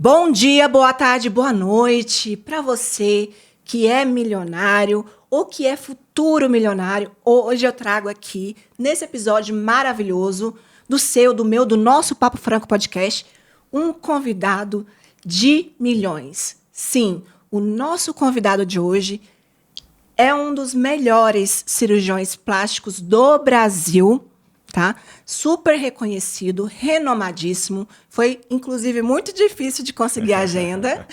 Bom dia, boa tarde, boa noite para você que é milionário ou que é futuro milionário. Hoje eu trago aqui, nesse episódio maravilhoso do nosso Papo Franco Podcast, um convidado de milhões. Sim, o nosso convidado de hoje é um dos melhores cirurgiões plásticos do Brasil, tá? Super reconhecido, renomadíssimo. Foi, inclusive, muito difícil de conseguir a agenda,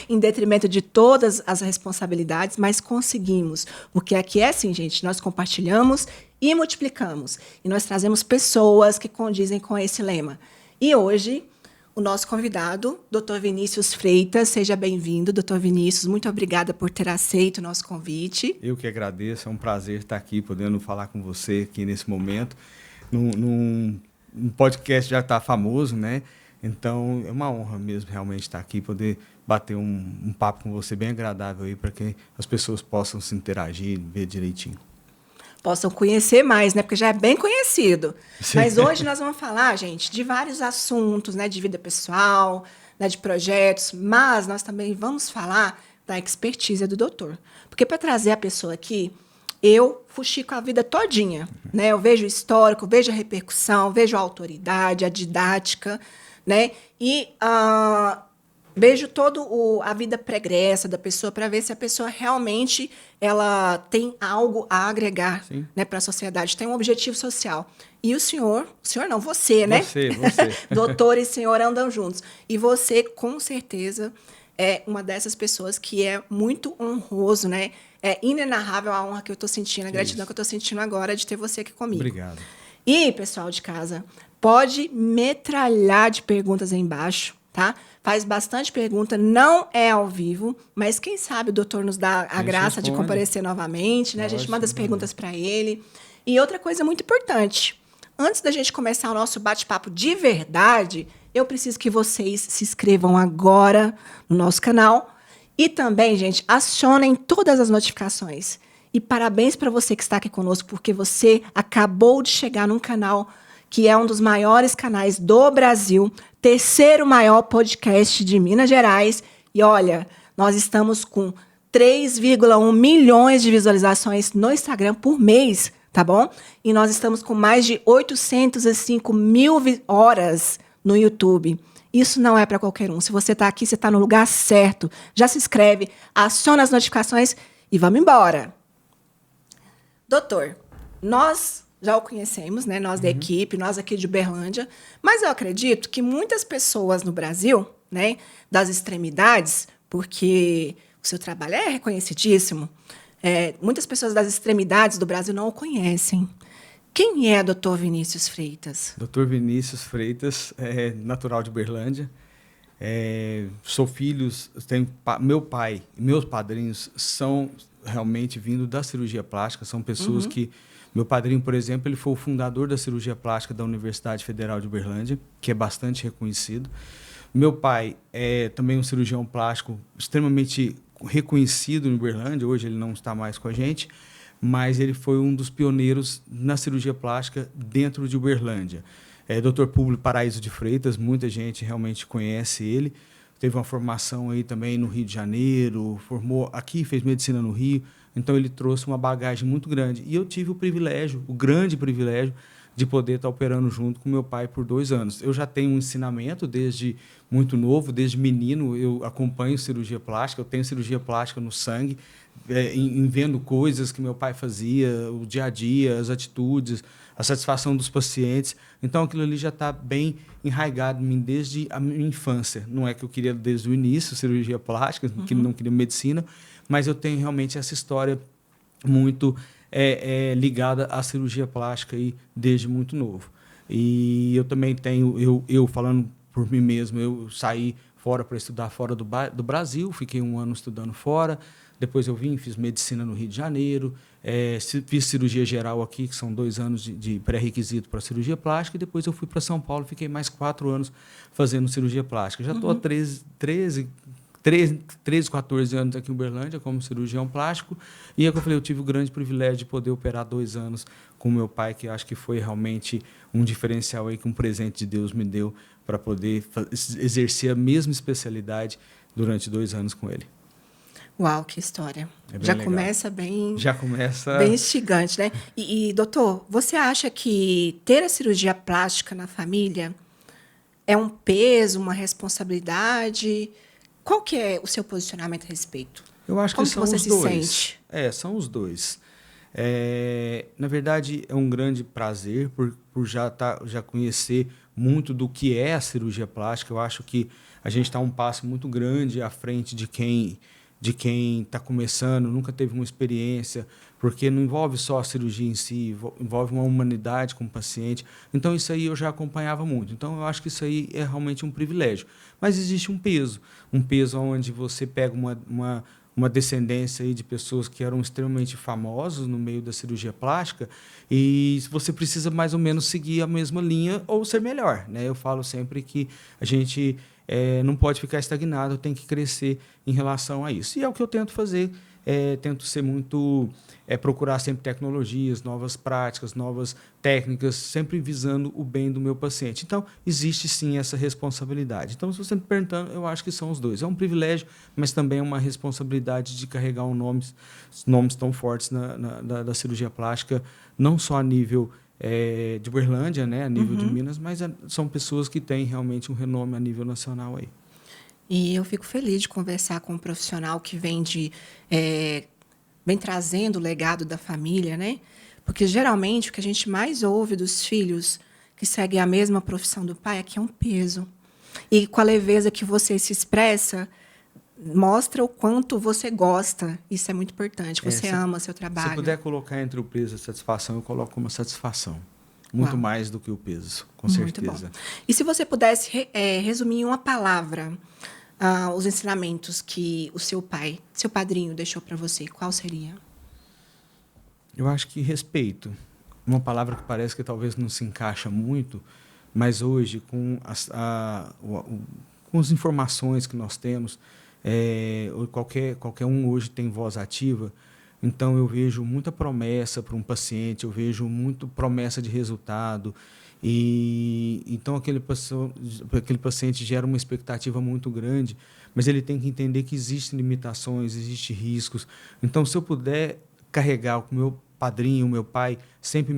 em detrimento de todas as responsabilidades, mas conseguimos. Porque aqui é assim, gente, nós compartilhamos e multiplicamos. E nós trazemos pessoas que condizem com esse lema. E hoje, o nosso convidado, Dr. Vinícius Freitas. Seja bem-vindo, Dr. Vinícius. Muito obrigada por ter aceito o nosso convite. Eu que agradeço, é um prazer estar aqui, podendo falar com você aqui nesse momento. Num podcast já está famoso, né? Então, é uma honra mesmo realmente estar aqui, poder bater um papo com você bem agradável aí, para que as pessoas possam se interagir, ver direitinho. Possam conhecer mais, né? Porque já é bem conhecido. Sim. Mas hoje nós vamos falar, gente, de vários assuntos, né? De vida pessoal, né? De projetos, mas nós também vamos falar da expertise do doutor. Porque para trazer a pessoa aqui, eu fuxico a vida todinha, né? Eu vejo o histórico, vejo a repercussão, vejo a autoridade, a didática, né? E vejo toda a vida pregressa da pessoa para ver se a pessoa realmente ela tem algo a agregar, né, para a sociedade, tem um objetivo social. E o senhor não, você, né? Você. Doutor e senhor andam juntos. E você, com certeza, é uma dessas pessoas que é muito honroso, né? É inenarrável a honra que eu estou sentindo, a gratidão que eu estou sentindo agora de ter você aqui comigo. Obrigado. E, pessoal de casa, pode metralhar de perguntas aí embaixo, tá? Faz bastante pergunta, não é ao vivo, mas quem sabe o doutor nos dá a graça de comparecer novamente, né? A gente manda as perguntas para ele. E outra coisa muito importante, antes da gente começar o nosso bate-papo de verdade, eu preciso que vocês se inscrevam agora no nosso canal e também, gente, acionem todas as notificações. E parabéns para você que está aqui conosco, porque você acabou de chegar num canal que é um dos maiores canais do Brasil, terceiro maior podcast de Minas Gerais. E olha, nós estamos com 3,1 milhões de visualizações no Instagram por mês, tá bom? E nós estamos com mais de 805 mil horas no YouTube. Isso não é para qualquer um. Se você está aqui, você está no lugar certo. Já se inscreve, aciona as notificações e vamos embora. Doutor, nós já o conhecemos, né? Nós da equipe, nós aqui de Uberlândia, mas eu acredito que muitas pessoas no Brasil, né, das extremidades, porque o seu trabalho é reconhecidíssimo, muitas pessoas das extremidades do Brasil não o conhecem. Quem é Dr. Vinícius Freitas? Dr. Vinícius Freitas é natural de Uberlândia. Sou filho, meu pai e meus padrinhos são realmente vindo da cirurgia plástica, são pessoas que... Meu padrinho, por exemplo, ele foi o fundador da cirurgia plástica da Universidade Federal de Uberlândia, que é bastante reconhecido. Meu pai é também um cirurgião plástico extremamente reconhecido em Uberlândia, hoje ele não está mais com a gente, mas ele foi um dos pioneiros na cirurgia plástica dentro de Uberlândia. Dr. Públio Paraíso de Freitas, muita gente realmente conhece ele. Teve uma formação aí também no Rio de Janeiro, formou aqui, fez medicina no Rio. Então, ele trouxe uma bagagem muito grande. E eu tive o grande privilégio, de poder estar operando junto com meu pai por 2 anos. Eu já tenho um ensinamento desde muito novo, desde menino, eu acompanho cirurgia plástica, eu tenho cirurgia plástica no sangue, em vendo coisas que meu pai fazia, o dia a dia, as atitudes, a satisfação dos pacientes. Então, aquilo ali já está bem enraizado em mim desde a minha infância. Não é que eu queria desde o início cirurgia plástica, que não queria medicina, mas eu tenho realmente essa história muito ligada à cirurgia plástica aí desde muito novo. E eu também tenho, eu falando por mim mesmo, eu saí fora para estudar fora do Brasil, fiquei 1 ano estudando fora, depois eu vim, fiz medicina no Rio de Janeiro, fiz cirurgia geral aqui, que são 2 anos de pré-requisito para cirurgia plástica, e depois eu fui para São Paulo, fiquei mais 4 anos fazendo cirurgia plástica. Já estou há 13, 14 anos aqui em Uberlândia como cirurgião plástico. E é que eu falei, eu tive o grande privilégio de poder operar 2 anos com meu pai, que acho que foi realmente um diferencial aí, que um presente de Deus me deu para poder exercer a mesma especialidade durante 2 anos com ele. Uau, que história. Já começa bem... Já começa... Bem instigante, né? E, doutor, você acha que ter a cirurgia plástica na família é um peso, uma responsabilidade? Qual que é o seu posicionamento a respeito? Eu acho Como que são você os se dois. sente? São os dois. Na verdade, é um grande prazer por já conhecer muito do que é a cirurgia plástica. Eu acho que a gente está um passo muito grande à frente de quem está começando, nunca teve uma experiência, porque não envolve só a cirurgia em si, envolve uma humanidade com o paciente. Então, isso aí eu já acompanhava muito. Então, eu acho que isso aí é realmente um privilégio. Mas existe um peso onde você pega uma descendência aí de pessoas que eram extremamente famosos no meio da cirurgia plástica, e você precisa mais ou menos seguir a mesma linha ou ser melhor, né? Eu falo sempre que a gente não pode ficar estagnado, tem que crescer em relação a isso. E é o que eu tento fazer, tento ser muito... procurar sempre tecnologias, novas práticas, novas técnicas, sempre visando o bem do meu paciente. Então, existe sim essa responsabilidade. Então, se você me perguntando, eu acho que são os dois. É um privilégio, mas também é uma responsabilidade de carregar nomes tão fortes da cirurgia plástica, não só a nível de Uberlândia, né, a nível de Minas, mas são pessoas que têm realmente um renome a nível nacional aí. E eu fico feliz de conversar com um profissional que vem trazendo o legado da família, né? Porque, geralmente, o que a gente mais ouve dos filhos que seguem a mesma profissão do pai é que é um peso. E com a leveza que você se expressa, mostra o quanto você gosta. Isso é muito importante. Você ama seu trabalho. Se puder colocar entre o peso e a satisfação, eu coloco como satisfação. Muito mais do que o peso, com muito certeza. Bom. E se você pudesse resumir em uma palavra os ensinamentos que o seu pai, seu padrinho, deixou para você, qual seria? Eu acho que respeito. Uma palavra que parece que talvez não se encaixa muito, mas hoje, com as informações que nós temos, qualquer um hoje tem voz ativa. Então, eu vejo muita promessa para um paciente, eu vejo muito promessa de resultado. E então, aquele paciente gera uma expectativa muito grande, mas ele tem que entender que existem limitações, existem riscos. Então, se eu puder carregar o meu padrinho, o meu pai, sempre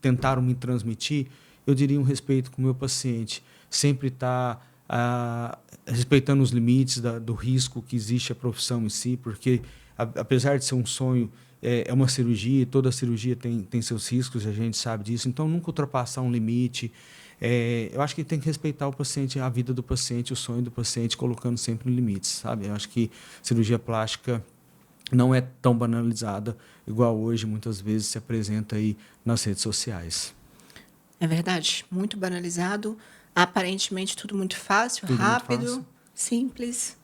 tentaram me transmitir, eu diria um respeito com o meu paciente, sempre estar respeitando os limites do risco que existe a profissão em si, porque apesar de ser um sonho, é uma cirurgia, toda cirurgia tem seus riscos, a gente sabe disso, então nunca ultrapassar um limite. Eu acho que tem que respeitar o paciente, a vida do paciente, o sonho do paciente, colocando sempre limites, sabe? Eu acho que cirurgia plástica não é tão banalizada, igual hoje muitas vezes se apresenta aí nas redes sociais. É verdade, muito banalizado, aparentemente tudo muito fácil, rápido, simples.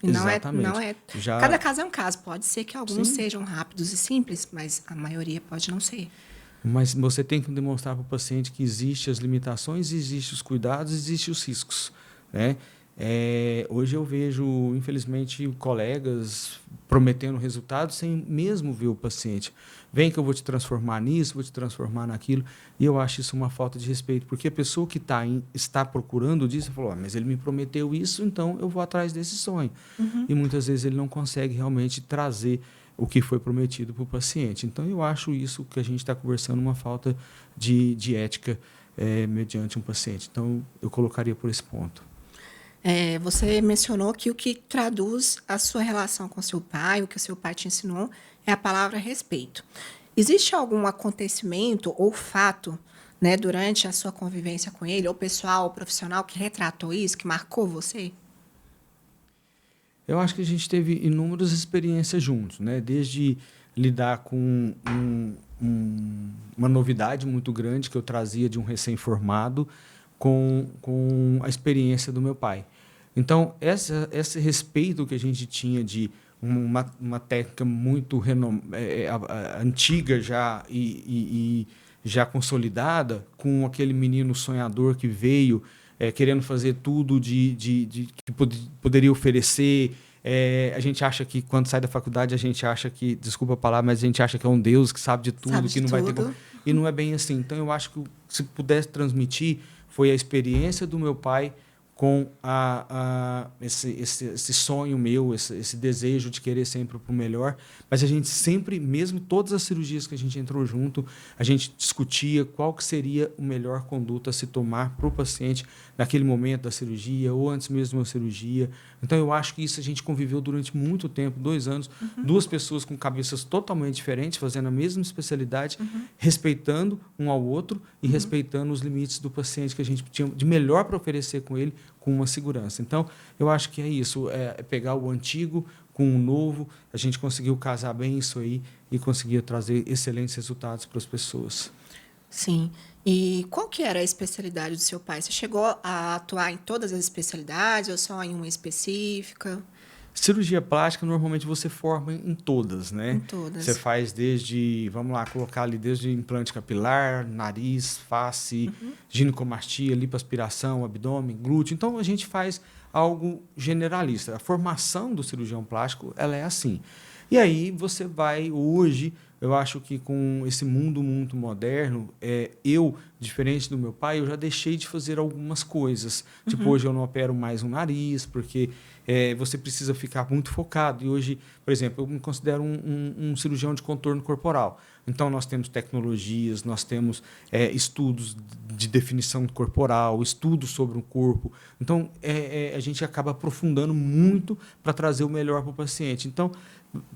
E Exatamente. não é. Cada caso é um caso. Pode ser que alguns sejam rápidos e simples, mas a maioria pode não ser. Mas você tem que demonstrar para o paciente que existem as limitações, existem os cuidados, existem os riscos, né? Hoje eu vejo, infelizmente, colegas prometendo resultados sem mesmo ver o paciente. Vem que eu vou te transformar nisso, vou te transformar naquilo. E eu acho isso uma falta de respeito, porque a pessoa que está procurando disso, falou, mas ele me prometeu isso, então eu vou atrás desse sonho. E muitas vezes ele não consegue realmente trazer o que foi prometido para o paciente. Então eu acho isso que a gente está conversando uma falta de ética mediante um paciente. Então eu colocaria por esse ponto. Você mencionou que o que traduz a sua relação com seu pai, o que o seu pai te ensinou, é a palavra respeito. Existe algum acontecimento ou fato, né, durante a sua convivência com ele, ou pessoal, ou profissional, que retratou isso, que marcou você? Eu acho que a gente teve inúmeras experiências juntos, né? Desde lidar com uma novidade muito grande que eu trazia de um recém-formado, com a experiência do meu pai. Então, esse respeito que a gente tinha de uma técnica muito antiga já e já consolidada, com aquele menino sonhador que veio querendo fazer tudo que poderia oferecer. A gente acha que, quando sai da faculdade, a gente acha que, desculpa a palavra, mas a gente acha que é um Deus que sabe de tudo, que não vai ter... E não é bem assim. Então, eu acho que, se pudesse transmitir, foi a experiência do meu pai com esse sonho meu, esse desejo de querer sempre para o melhor. Mas a gente sempre, mesmo todas as cirurgias que a gente entrou junto, a gente discutia qual que seria a melhor conduta a se tomar para o paciente naquele momento da cirurgia ou antes mesmo da cirurgia. Então, eu acho que isso a gente conviveu durante muito tempo, 2 anos, duas pessoas com cabeças totalmente diferentes, fazendo a mesma especialidade, respeitando um ao outro e respeitando os limites do paciente que a gente tinha de melhor para oferecer com ele, com uma segurança. Então, eu acho que é isso, é pegar o antigo com o novo, a gente conseguiu casar bem isso aí e conseguir trazer excelentes resultados para as pessoas. Sim. E qual que era a especialidade do seu pai? Você chegou a atuar em todas as especialidades ou só em uma específica? Cirurgia plástica, normalmente você forma em todas, né? Em todas. Você faz desde, vamos lá, colocar ali desde implante capilar, nariz, face, ginecomastia, lipoaspiração, abdômen, glúteo. Então, a gente faz algo generalista. A formação do cirurgião plástico, ela é assim. E aí, você vai, hoje, eu acho que com esse mundo muito moderno, eu, diferente do meu pai, eu já deixei de fazer algumas coisas. Tipo, hoje eu não opero mais um nariz, porque você precisa ficar muito focado. E hoje, por exemplo, eu me considero um cirurgião de contorno corporal. Então, nós temos tecnologias, nós temos estudos de definição corporal, estudos sobre o corpo. Então, a gente acaba aprofundando muito para trazer o melhor para o paciente. Então,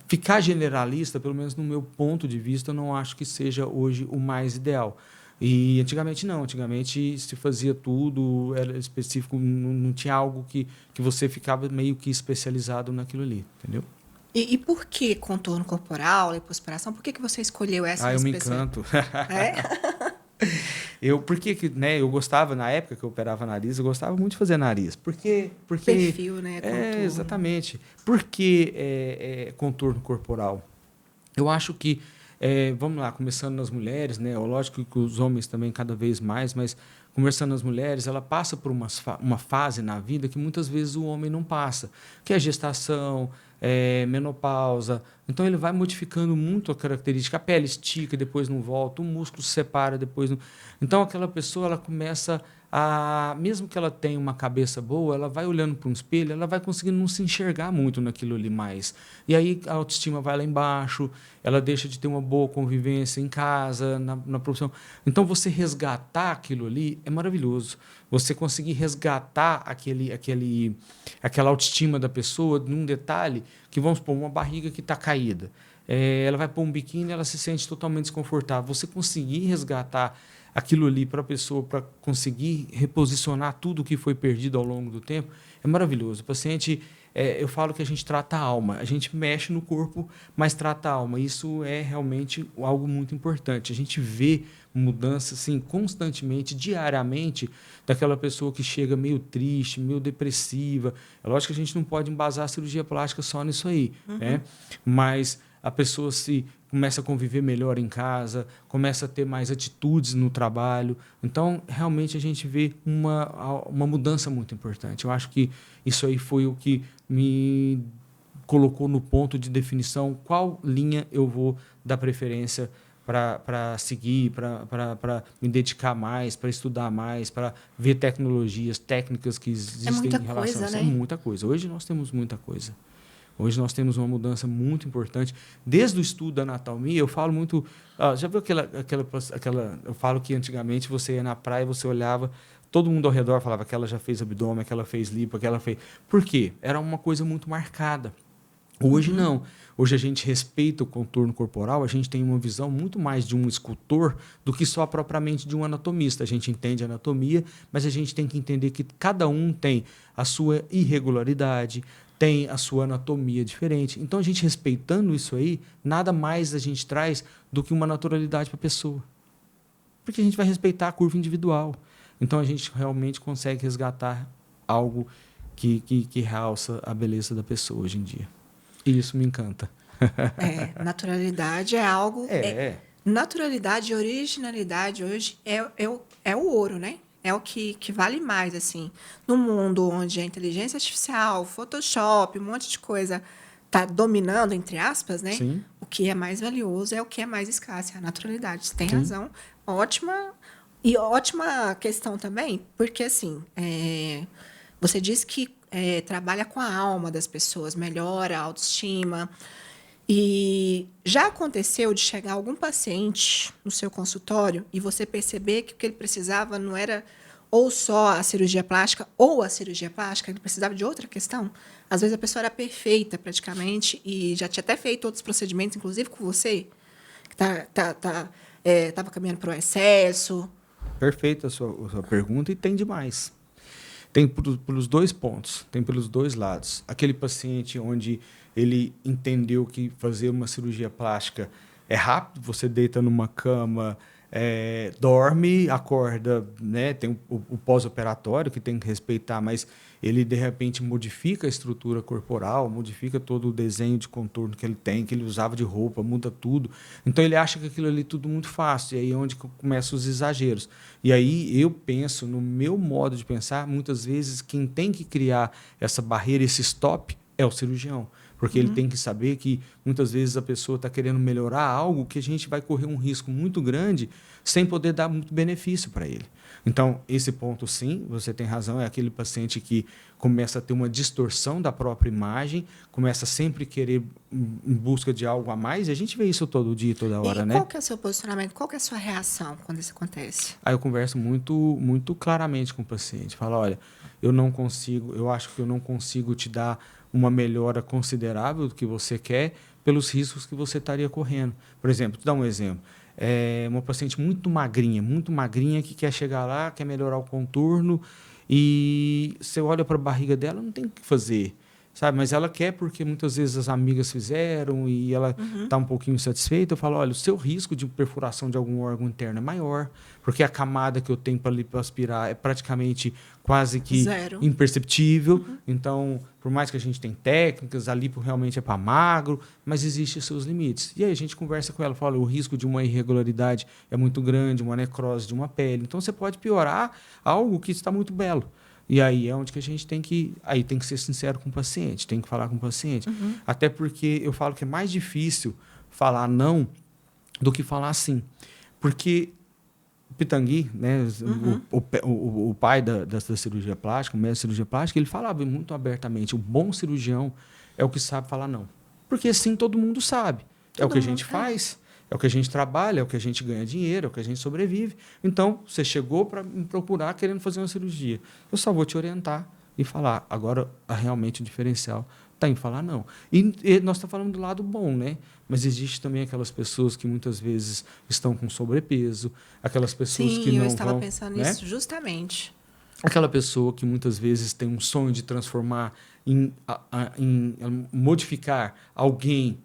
ficar generalista, pelo menos no meu ponto de vista, eu não acho que seja hoje o mais ideal. E antigamente não, antigamente se fazia tudo, era específico, não tinha algo que você ficava meio que especializado naquilo ali, entendeu? E por que contorno corporal, lipoaspiração? Por que você escolheu essa eu me encanto. Eu gostava, na época que eu operava nariz, eu gostava muito de fazer nariz. Porque perfil, né? Contorno. Exatamente. Por que contorno corporal? Eu acho que, vamos lá, começando nas mulheres, né? Lógico que os homens também cada vez mais, mas começando nas mulheres, ela passa por uma fase na vida que muitas vezes o homem não passa, que é a gestação, menopausa. Então, ele vai modificando muito a característica. A pele estica, depois não volta, o músculo se separa, depois não... Então, aquela pessoa, ela começa mesmo que ela tenha uma cabeça boa, ela vai olhando para um espelho, ela vai conseguindo não se enxergar muito naquilo ali mais. E aí a autoestima vai lá embaixo, ela deixa de ter uma boa convivência em casa, na profissão. Então, você resgatar aquilo ali é maravilhoso. Você conseguir resgatar aquela autoestima da pessoa num detalhe que, vamos supor, uma barriga que está caída. Ela vai pôr um biquíni e ela se sente totalmente desconfortável. Você conseguir resgatar aquilo ali para a pessoa, para conseguir reposicionar tudo que foi perdido ao longo do tempo, é maravilhoso. O paciente, eu falo que a gente trata a alma, a gente mexe no corpo, mas trata a alma. Isso é realmente algo muito importante. A gente vê mudanças assim, constantemente, diariamente, daquela pessoa que chega meio triste, meio depressiva. É lógico que a gente não pode embasar a cirurgia plástica só nisso aí, né? Mas a pessoa começa a conviver melhor em casa, começa a ter mais atitudes no trabalho. Então, realmente, a gente vê uma mudança muito importante. Eu acho que isso aí foi o que me colocou no ponto de definição qual linha eu vou dar preferência para seguir, para me dedicar mais, para estudar mais, para ver tecnologias, técnicas que existem em relação a isso. É muita coisa. Hoje nós temos muita coisa. Hoje nós temos uma mudança muito importante. Desde o estudo da anatomia, eu falo muito... já viu aquela... Eu falo que antigamente você ia na praia, você olhava, todo mundo ao redor falava que ela já fez abdômen, que ela fez lipo, que ela fez... Por quê? Era uma coisa muito marcada. Hoje não. Hoje a gente respeita o contorno corporal, a gente tem uma visão muito mais de um escultor do que só propriamente de um anatomista. A gente entende a anatomia, mas a gente tem que entender que cada um tem a sua irregularidade, tem a sua anatomia diferente. Então, a gente respeitando isso aí, nada mais a gente traz do que uma naturalidade para a pessoa. Porque a gente vai respeitar a curva individual. Então, a gente realmente consegue resgatar algo que realça a beleza da pessoa hoje em dia. E isso me encanta. Naturalidade é algo... Naturalidade e originalidade hoje é o ouro, né? é o que vale mais, assim. No mundo onde a inteligência artificial, Photoshop, um monte de coisa está dominando, entre aspas, né? Sim. O que é mais valioso é o que é mais escasso, é a naturalidade. Você tem Sim. razão. Ótima. E ótima questão também, porque, assim, você disse que trabalha com a alma das pessoas, melhora a autoestima. E já aconteceu de chegar algum paciente no seu consultório e você perceber que o que ele precisava não era ou só a cirurgia plástica ou a cirurgia plástica, ele precisava de outra questão? Às vezes a pessoa era perfeita praticamente e já tinha até feito outros procedimentos, inclusive com você, que estava caminhando para o excesso. Perfeita a sua pergunta, e tem demais. Tem pelos dois pontos, tem pelos dois lados. Aquele paciente onde ele entendeu que fazer uma cirurgia plástica é rápido, você deita numa cama, dorme, acorda, né? Tem o pós-operatório que tem que respeitar, mas ele, de repente, modifica a estrutura corporal, modifica todo o desenho de contorno que ele tem, que ele usava de roupa, muda tudo. Então, ele acha que aquilo ali é tudo muito fácil, e aí é onde começam os exageros. E aí eu penso, no meu modo de pensar, muitas vezes quem tem que criar essa barreira, esse stop, é o cirurgião. Porque ele tem que saber que, muitas vezes, a pessoa está querendo melhorar algo que a gente vai correr um risco muito grande sem poder dar muito benefício para ele. Então, esse ponto, sim, você tem razão, é aquele paciente que começa a ter uma distorção da própria imagem, começa a sempre querer em busca de algo a mais, e a gente vê isso todo dia, toda hora, né? Qual que é o seu posicionamento? Qual que é a sua reação quando isso acontece? Aí eu converso muito claramente com o paciente. Falo, olha, eu acho que eu não consigo te dar uma melhora considerável do que você quer pelos riscos que você estaria correndo. Por exemplo, vou dar um exemplo. Uma paciente muito magrinha, que quer chegar lá, quer melhorar o contorno, e você olha para a barriga dela, não tem o que fazer, sabe? Mas ela quer porque muitas vezes as amigas fizeram e ela está um pouquinho insatisfeita. Eu falo, olha, o seu risco de perfuração de algum órgão interno é maior, porque a camada que eu tenho para aspirar é praticamente quase que Zero. imperceptível. Então, por mais que a gente tenha técnicas, a lipo realmente é para magro, mas existem seus limites. E aí a gente conversa com ela, fala, o risco de uma irregularidade é muito grande, uma necrose de uma pele. Então, você pode piorar algo que está muito belo. E aí é onde que a gente tem que ser sincero com o paciente, tem que falar com o paciente. Até porque eu falo que é mais difícil falar não do que falar sim. Porque Pitangui, né, o pai da cirurgia plástica, o mestre de cirurgia plástica, ele falava muito abertamente, o bom cirurgião é o que sabe falar não. Porque sim, todo mundo sabe. É o que a gente faz. É o que a gente trabalha, é o que a gente ganha dinheiro, é o que a gente sobrevive. Então, você chegou para me procurar querendo fazer uma cirurgia. Eu só vou te orientar e falar. Agora, realmente o diferencial está em falar não. E nós estamos falando do lado bom, né? Mas existe também aquelas pessoas que muitas vezes estão com sobrepeso, aquelas pessoas que não vão... Sim, eu estava pensando nisso justamente. Aquela pessoa que muitas vezes tem um sonho de transformar, em modificar alguém,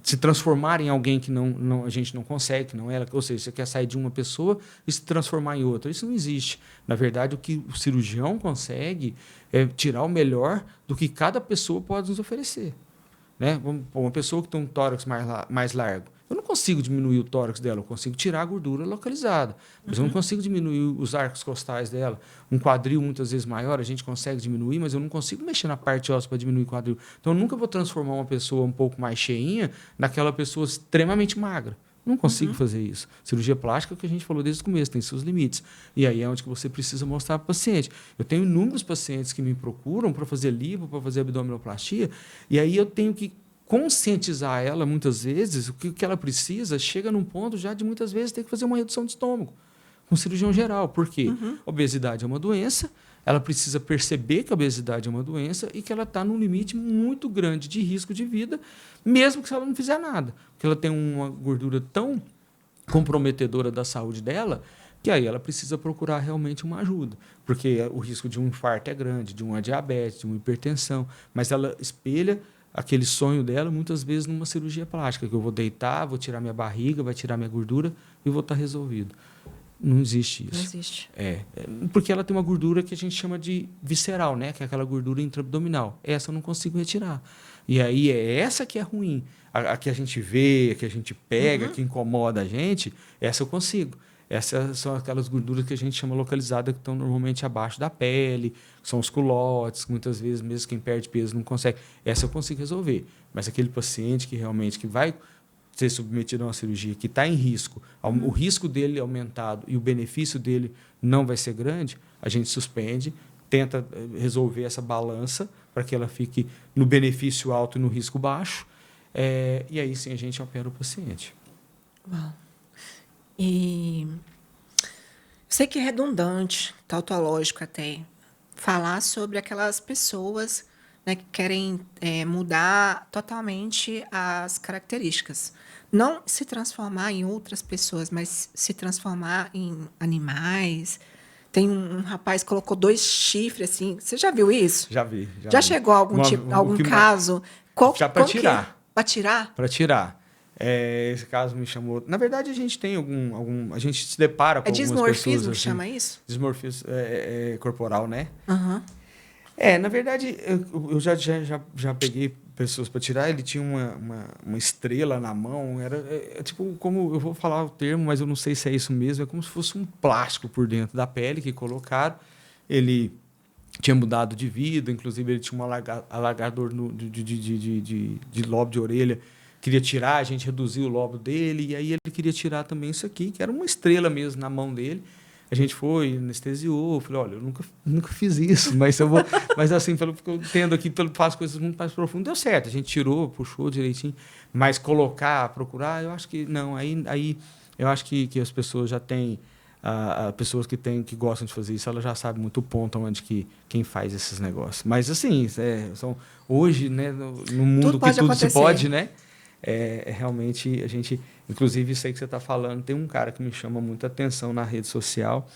se transformar em alguém que a gente não consegue, que não é, ou seja, você quer sair de uma pessoa e se transformar em outra. Isso não existe. Na verdade, o que o cirurgião consegue é tirar o melhor do que cada pessoa pode nos oferecer. Né? Uma pessoa que tem um tórax mais largo, eu não consigo diminuir o tórax dela, eu consigo tirar a gordura localizada, mas eu não consigo diminuir os arcos costais dela. Um quadril muitas vezes maior a gente consegue diminuir, mas eu não consigo mexer na parte óssea para diminuir o quadril. Então eu nunca vou transformar uma pessoa um pouco mais cheinha naquela pessoa extremamente magra. Não consigo fazer isso. Cirurgia plástica, é o que a gente falou desde o começo, tem seus limites. E aí é onde que você precisa mostrar para o paciente. Eu tenho inúmeros pacientes que me procuram para fazer lipo, para fazer abdominoplastia, e aí eu tenho que conscientizar ela, muitas vezes, o que ela precisa, chega num ponto já de, muitas vezes, ter que fazer uma redução de estômago, com cirurgião geral. Por quê? Obesidade é uma doença, ela precisa perceber que a obesidade é uma doença e que ela está num limite muito grande de risco de vida, mesmo que ela não fizer nada. Porque ela tem uma gordura tão comprometedora da saúde dela, que aí ela precisa procurar realmente uma ajuda. Porque o risco de um infarto é grande, de uma diabetes, de uma hipertensão, mas ela espelha aquele sonho dela, muitas vezes, numa cirurgia plástica, que eu vou deitar, vou tirar minha barriga, vai tirar minha gordura e vou estar resolvido. Não existe isso. Não existe. Porque ela tem uma gordura que a gente chama de visceral, né? Que é aquela gordura intraabdominal. Essa eu não consigo retirar. E aí é essa que é ruim. A que a gente vê, a que a gente pega, que incomoda a gente, essa eu consigo. Essas são aquelas gorduras que a gente chama localizada, que estão normalmente abaixo da pele, que são os culotes, que muitas vezes, mesmo quem perde peso, não consegue. Essa eu consigo resolver. Mas aquele paciente que realmente que vai ser submetido a uma cirurgia, que está em risco, o risco dele aumentado e o benefício dele não vai ser grande, a gente suspende, tenta resolver essa balança para que ela fique no benefício alto e no risco baixo, e aí sim a gente opera o paciente. Uau. E sei que é redundante, tautológico até, falar sobre aquelas pessoas, né, que querem mudar totalmente as características. Não se transformar em outras pessoas, mas se transformar em animais. Tem um rapaz que colocou 2 chifres, assim. Você já viu isso? Já vi. Já chegou a algum caso? Já para tirar. Para tirar? Para tirar. Esse caso me chamou. Na verdade, a gente tem a gente se depara com algumas pessoas. É dismorfismo que assim, chama isso? Dismorfismo corporal, né? Uhum. Na verdade, eu já peguei pessoas para tirar. Ele tinha uma estrela na mão. Era tipo, como eu vou falar o termo, mas eu não sei se é isso mesmo. É como se fosse um plástico por dentro da pele que colocaram. Ele tinha mudado de vida, inclusive ele tinha um alargador de lobo de orelha. Queria tirar, a gente reduziu o lobo dele, e aí ele queria tirar também isso aqui, que era uma estrela mesmo na mão dele. A gente foi, anestesiou, falei, olha, eu nunca fiz isso, mas eu vou. Mas assim, pelo que eu entendo aqui, faço coisas muito mais profundas, deu certo. A gente tirou, puxou direitinho, mas colocar, procurar, eu acho que não. Aí eu acho que as pessoas já têm. Pessoas que gostam de fazer isso, elas já sabem muito o ponto onde quem faz esses negócios. Mas assim, hoje, né, no mundo que tudo se pode, né? Realmente a gente, inclusive isso aí que você está falando, tem um cara que me chama muita atenção na rede social.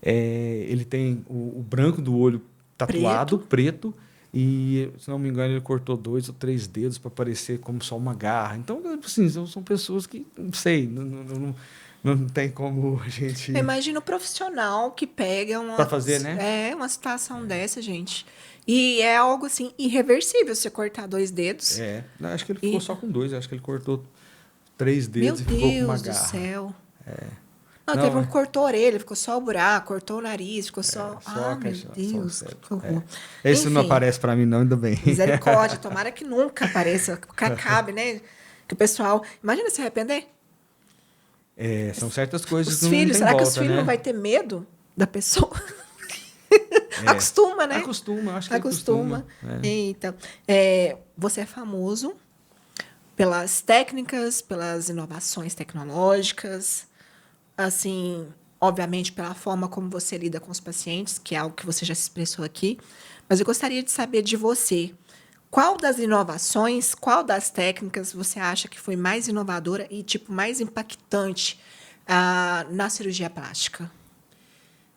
Ele tem o branco do olho tatuado, preto, e se não me engano ele cortou 2 ou 3 dedos para parecer como só uma garra. Então, assim, são pessoas que, não sei, não tem como a gente... Imagina o profissional que pega para fazer, né? Uma situação dessa, gente. E é algo assim irreversível você cortar 2 dedos. Não, acho que ele ficou só com 2, acho que ele cortou 3 dedos e ficou com uma garra. Meu Deus do céu. Não, teve um que cortou a orelha, ficou só o buraco, cortou o nariz, ficou só... meu Deus, que horror. Esse enfim, não aparece para mim não, ainda bem. Misericórdia, tomara que nunca apareça, que acabe, né? Que o pessoal... Imagina se arrepender. São certas coisas os que filhos, não tem será volta, que os filhos não vai ter medo da pessoa? Acostuma, né? Acostuma, acho que acostuma. Então, você é famoso pelas técnicas, pelas inovações tecnológicas, assim, obviamente pela forma como você lida com os pacientes, que é algo que você já se expressou aqui, mas eu gostaria de saber de você, qual das inovações, qual das técnicas você acha que foi mais inovadora e tipo mais impactante na cirurgia plástica?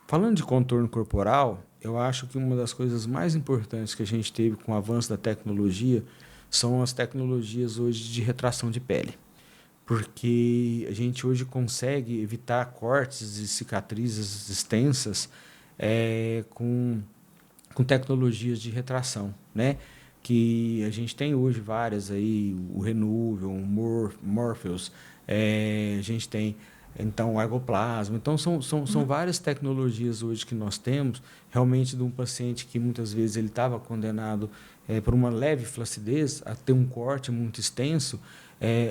Falando de contorno corporal, eu acho que uma das coisas mais importantes que a gente teve com o avanço da tecnologia são as tecnologias hoje de retração de pele. Porque a gente hoje consegue evitar cortes e cicatrizes extensas com tecnologias de retração, né? Que a gente tem hoje várias aí, o Renuvion, o Morpheus, a gente tem então o ergoplasma. Então são várias tecnologias hoje que nós temos, realmente de um paciente que muitas vezes ele estava condenado por uma leve flacidez a ter um corte muito extenso.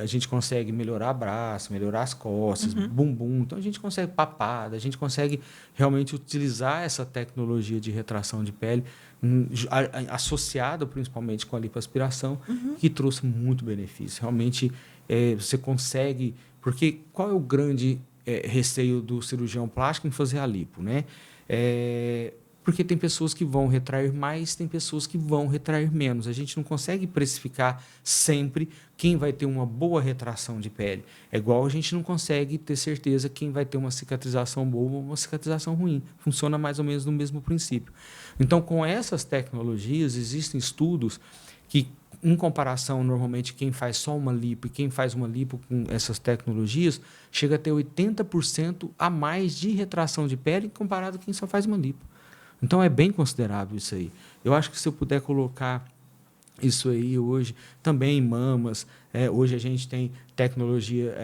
A gente consegue melhorar braço, melhorar as costas, bumbum. Então, a gente consegue papada, a gente consegue realmente utilizar essa tecnologia de retração de pele, associada principalmente com a lipoaspiração, que trouxe muito benefício. Realmente, você consegue... Porque qual é o grande receio do cirurgião plástico em fazer a lipo, né? Porque tem pessoas que vão retrair mais, tem pessoas que vão retrair menos. A gente não consegue precificar sempre quem vai ter uma boa retração de pele. É igual a gente não consegue ter certeza quem vai ter uma cicatrização boa ou uma cicatrização ruim. Funciona mais ou menos no mesmo princípio. Então, com essas tecnologias, existem estudos que, em comparação, normalmente, quem faz só uma lipo e quem faz uma lipo com essas tecnologias, chega a ter 80% a mais de retração de pele comparado a quem só faz uma lipo. Então, é bem considerável isso aí. Eu acho que se eu puder colocar isso aí hoje, também em mamas, Hoje a gente tem tecnologia,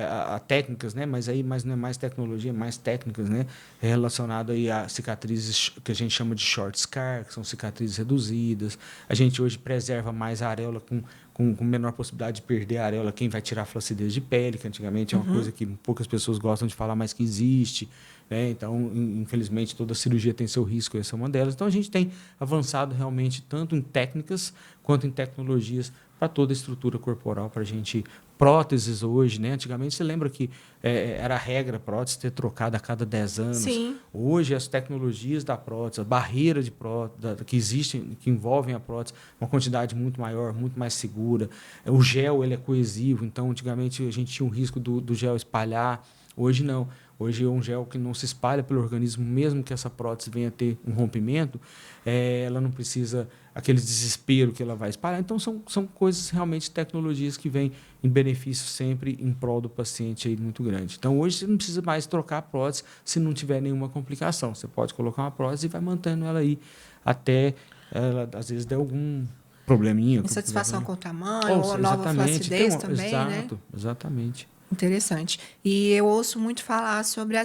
técnicas, né? Mas não é mais tecnologia, é mais técnicas, né? Relacionado aí a cicatrizes que a gente chama de short scar, que são cicatrizes reduzidas. A gente hoje preserva mais a areola com menor possibilidade de perder a areola, quem vai tirar a flacidez de pele, que antigamente é uma coisa que poucas pessoas gostam de falar, mas que existe. Né? Então, infelizmente, toda cirurgia tem seu risco, essa é uma delas. Então, a gente tem avançado realmente tanto em técnicas quanto em tecnologias para toda a estrutura corporal, para a gente... Próteses hoje, né? Antigamente, você lembra que era a regra prótese ter trocado a cada 10 anos. Sim. Hoje, as tecnologias da prótese, a barreira de prótese, que existem, que envolvem a prótese, uma quantidade muito maior, muito mais segura. O gel, ele é coesivo, então, antigamente, a gente tinha o risco do gel espalhar. Hoje, não. Hoje é um gel que não se espalha pelo organismo, mesmo que essa prótese venha a ter um rompimento, ela não precisa aquele desespero que ela vai espalhar. Então, são coisas, realmente, tecnologias que vêm em benefício sempre em prol do paciente aí muito grande. Então, hoje você não precisa mais trocar a prótese se não tiver nenhuma complicação. Você pode colocar uma prótese e vai mantendo ela aí até ela, às vezes, der algum probleminha. Insatisfação com o tamanho, ou a nova flacidez também, né? Exatamente. Interessante. E eu ouço muito falar sobre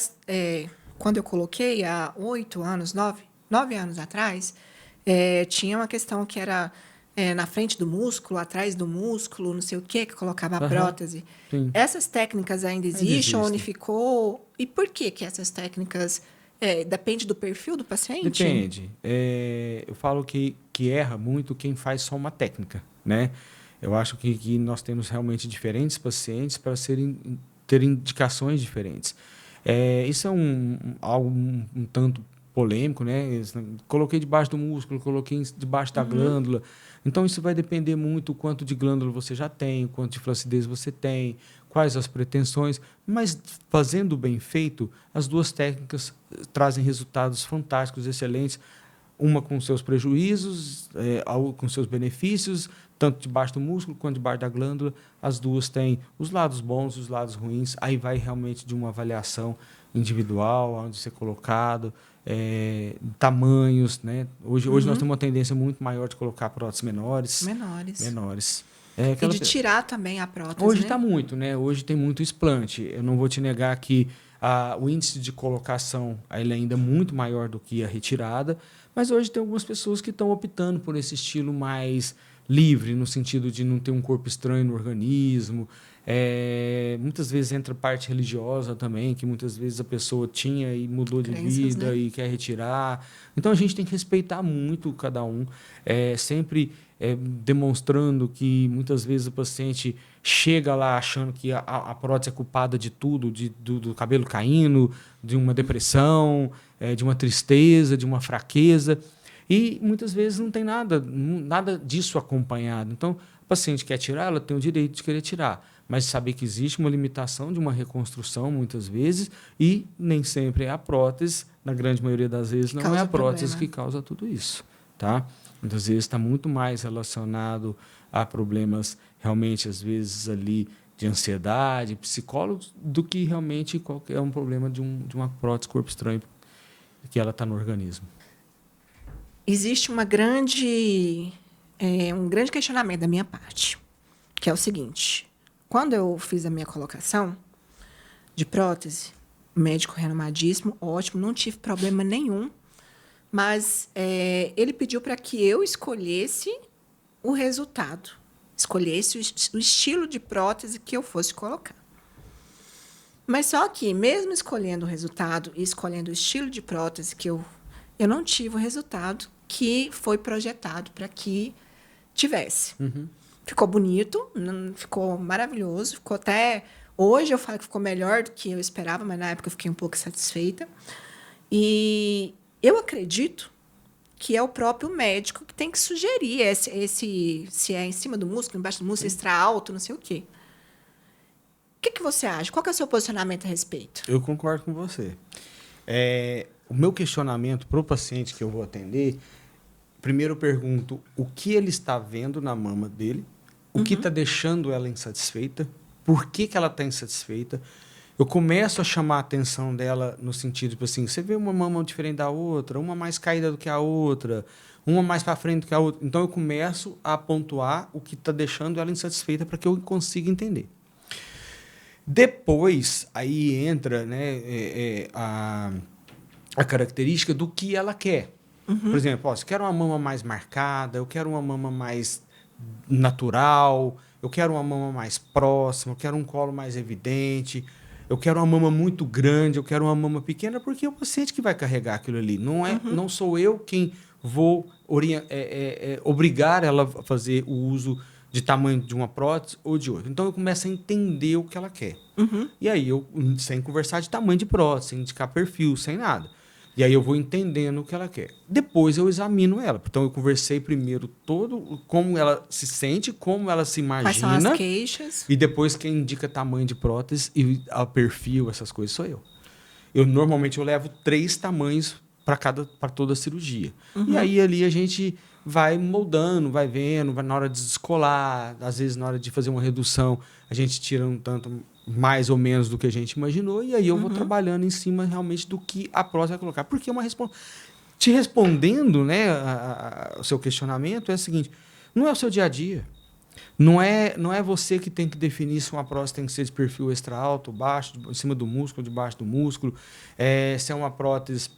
quando eu coloquei há 8 anos, 9 anos atrás, tinha uma questão que era na frente do músculo, atrás do músculo, não sei o que colocava a prótese. Sim. Essas técnicas ainda existem, unificou? E por que essas técnicas... depende do perfil do paciente? Depende. Eu falo que erra muito quem faz só uma técnica, né? Eu acho que nós temos realmente diferentes pacientes para ter indicações diferentes. Isso é algo um tanto polêmico, né? Coloquei debaixo do músculo, coloquei debaixo da glândula. Então, isso vai depender muito quanto de glândula você já tem, quanto de flacidez você tem, quais as pretensões. Mas, fazendo bem feito, as duas técnicas trazem resultados fantásticos, excelentes. Uma com seus prejuízos, com seus benefícios, tanto debaixo do músculo quanto debaixo da glândula. As duas têm os lados bons, os lados ruins. Aí vai realmente de uma avaliação individual, onde ser colocado, tamanhos. Né? Hoje nós temos uma tendência muito maior de colocar próteses menores. E de tirar também a prótese. Hoje está muito, né? Hoje tem muito explante. Eu não vou te negar que o índice de colocação ele é ainda muito maior do que a retirada, mas hoje tem algumas pessoas que estão optando por esse estilo mais livre, no sentido de não ter um corpo estranho no organismo. Muitas vezes entra parte religiosa também, que muitas vezes a pessoa tinha e mudou de vida, né? E quer retirar. Então, a gente tem que respeitar muito cada um, sempre demonstrando que muitas vezes o paciente chega lá achando que a prótese é culpada de tudo, do cabelo caindo, de uma depressão, de uma tristeza, de uma fraqueza. E muitas vezes não tem nada disso acompanhado. Então, o paciente quer tirar, ela tem o direito de querer tirar, mas saber que existe uma limitação de uma reconstrução, muitas vezes, e nem sempre é a prótese, na grande maioria das vezes, não é a prótese que causa tudo isso. Tá? Muitas vezes está muito mais relacionado a problemas, realmente, às vezes, ali de ansiedade, psicólogos, do que realmente qualquer um problema de uma prótese corpo estranho que ela está no organismo. Existe um grande questionamento da minha parte, que é o seguinte: quando eu fiz a minha colocação de prótese, médico renomadíssimo, ótimo, não tive problema nenhum, mas ele pediu para que eu escolhesse o resultado, escolhesse o estilo de prótese que eu fosse colocar. Mas só que, mesmo escolhendo o resultado e escolhendo o estilo de prótese que eu não tive o resultado que foi projetado para que tivesse. Ficou bonito, ficou maravilhoso, ficou até... Hoje eu falo que ficou melhor do que eu esperava, mas na época eu fiquei um pouco satisfeita. E eu acredito que é o próprio médico que tem que sugerir se é em cima do músculo, embaixo do músculo, extra alto, não sei o quê. O que você acha? Qual que é o seu posicionamento a respeito? Eu concordo com você. O meu questionamento para o paciente que eu vou atender, primeiro eu pergunto o que ele está vendo na mama dele, o que está deixando ela insatisfeita, por que ela está insatisfeita. eu começo a chamar a atenção dela no sentido, tipo assim, você vê uma mama diferente da outra, uma mais caída do que a outra, uma mais para frente do que a outra. Então, eu começo a pontuar o que está deixando ela insatisfeita para que eu consiga entender. Depois, aí entra, né, a característica do que ela quer. Por exemplo, ó, se eu quero uma mama mais marcada, eu quero uma mama mais natural, eu quero uma mama mais próxima, eu quero um colo mais evidente, eu quero uma mama muito grande, eu quero uma mama pequena, porque é o paciente que vai carregar aquilo ali. Não sou eu quem vou obrigar ela a fazer o uso de tamanho de uma prótese ou de outra. Então, eu começo a entender o que ela quer. E aí, eu sem conversar de tamanho de prótese, sem indicar perfil, sem nada. E aí eu vou entendendo o que ela quer. Depois eu examino ela. Então eu conversei primeiro todo como ela se sente, como ela se imagina. Quais são as queixas? E depois quem indica tamanho de prótese e o perfil, essas coisas, sou eu. Normalmente eu levo 3 tamanhos para toda a cirurgia. E aí ali a gente vai moldando, vai vendo, vai na hora de descolar, às vezes na hora de fazer uma redução, a gente tira um tanto mais ou menos do que a gente imaginou, e aí eu vou trabalhando em cima realmente do que a prótese vai colocar. Porque é uma te respondendo, né, o seu questionamento é o seguinte, não é o seu dia a dia. Não é você que tem que definir se uma prótese tem que ser de perfil extra alto, baixo, em cima do músculo, debaixo do músculo, se é uma prótese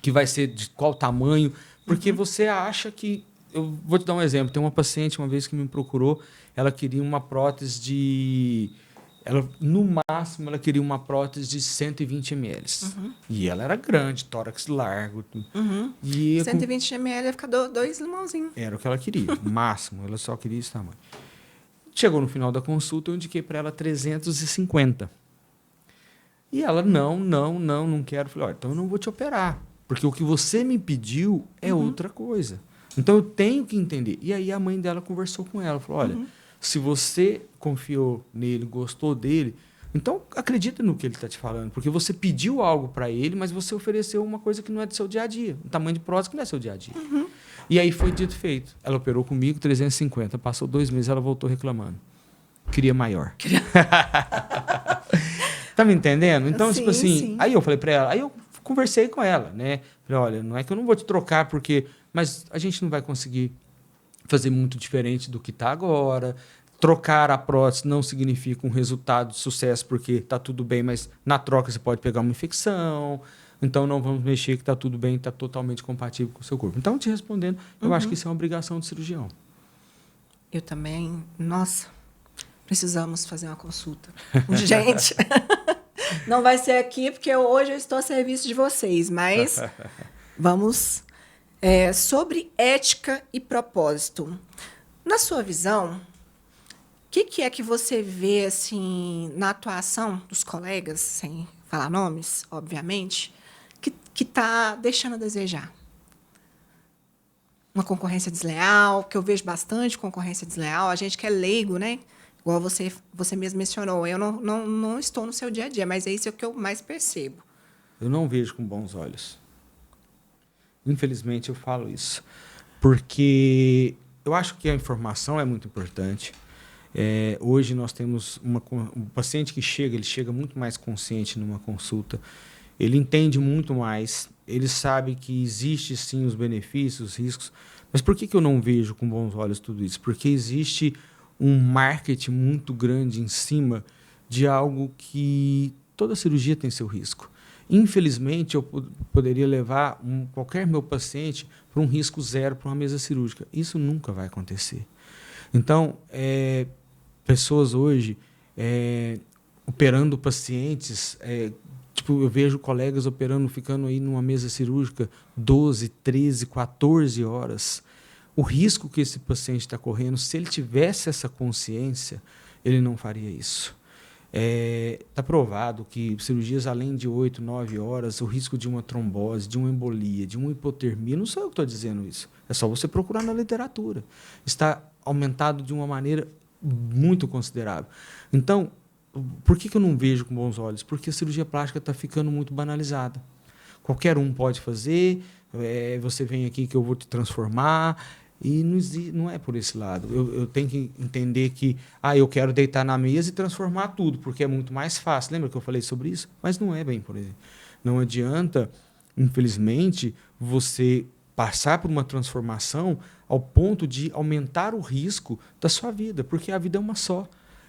que vai ser de qual tamanho, porque você acha que... Eu vou te dar um exemplo. Tem uma paciente, uma vez que me procurou, ela queria uma prótese de... no máximo, ela queria uma prótese de 120 ml. E ela era grande, tórax largo. E 120 ml ia ficar 2 limãozinhos. Era o que ela queria, o máximo. Ela só queria esse tamanho. Chegou no final da consulta, eu indiquei para ela 350. E ela, não quero. Eu falei, olha, então eu não vou te operar. Porque o que você me pediu é outra coisa. Então eu tenho que entender. E aí a mãe dela conversou com ela. Falou, olha, se você confiou nele, gostou dele, então acredita no que ele está te falando. Porque você pediu algo para ele, mas você ofereceu uma coisa que não é do seu dia a dia. Um tamanho de prótese que não é do seu dia a dia. E aí foi dito e feito. Ela operou comigo 350. Passou 2 meses, ela voltou reclamando. Queria maior. Tá me entendendo? Então, Sim, tipo assim, sim. aí eu falei para ela, aí eu conversei com ela, né? Falei, olha, não é que eu não vou te trocar, mas a gente não vai conseguir fazer muito diferente do que está agora. Trocar a prótese não significa um resultado de sucesso, porque está tudo bem, mas na troca você pode pegar uma infecção. Então, não vamos mexer, que está tudo bem, está totalmente compatível com o seu corpo. Então, te respondendo, eu acho que isso é uma obrigação do cirurgião. Eu também. Nossa, precisamos fazer uma consulta. Gente, não vai ser aqui, porque hoje eu estou a serviço de vocês, mas vamos... sobre ética e propósito. Na sua visão, o que é que você vê assim, na atuação dos colegas, sem falar nomes, obviamente, que está deixando a desejar? Uma concorrência desleal, que eu vejo bastante concorrência desleal. A gente que é leigo, né? Igual você mesmo mencionou. Eu não estou no seu dia a dia, mas é isso que eu mais percebo. Eu não vejo com bons olhos. Infelizmente, eu falo isso. Porque eu acho que a informação é muito importante. Hoje nós temos um paciente que ele chega muito mais consciente numa consulta. Ele entende muito mais. Ele sabe que existe, sim, os benefícios, os riscos. Mas por que eu não vejo com bons olhos tudo isso? Porque existe um marketing muito grande em cima de algo que toda cirurgia tem seu risco. Infelizmente, eu poderia levar qualquer meu paciente para um risco zero para uma mesa cirúrgica. Isso nunca vai acontecer. Então, pessoas hoje operando pacientes, eu vejo colegas operando, ficando aí numa mesa cirúrgica 12, 13, 14 horas. O risco que esse paciente está correndo, se ele tivesse essa consciência, ele não faria isso. Está provado que cirurgias além de 8, 9 horas, o risco de uma trombose, de uma embolia, de uma hipotermia, não sou eu que estou dizendo isso, é só você procurar na literatura. Está aumentado de uma maneira muito considerável. Então, por que eu não vejo com bons olhos? Porque a cirurgia plástica está ficando muito banalizada. Qualquer um pode fazer, você vem aqui que eu vou te transformar. E não é por esse lado. Eu tenho que entender que eu quero deitar na mesa e transformar tudo, porque é muito mais fácil. Lembra que eu falei sobre isso? Mas não é bem por aí. Não adianta, infelizmente, você passar por uma transformação ao ponto de aumentar o risco da sua vida, porque a vida é uma só.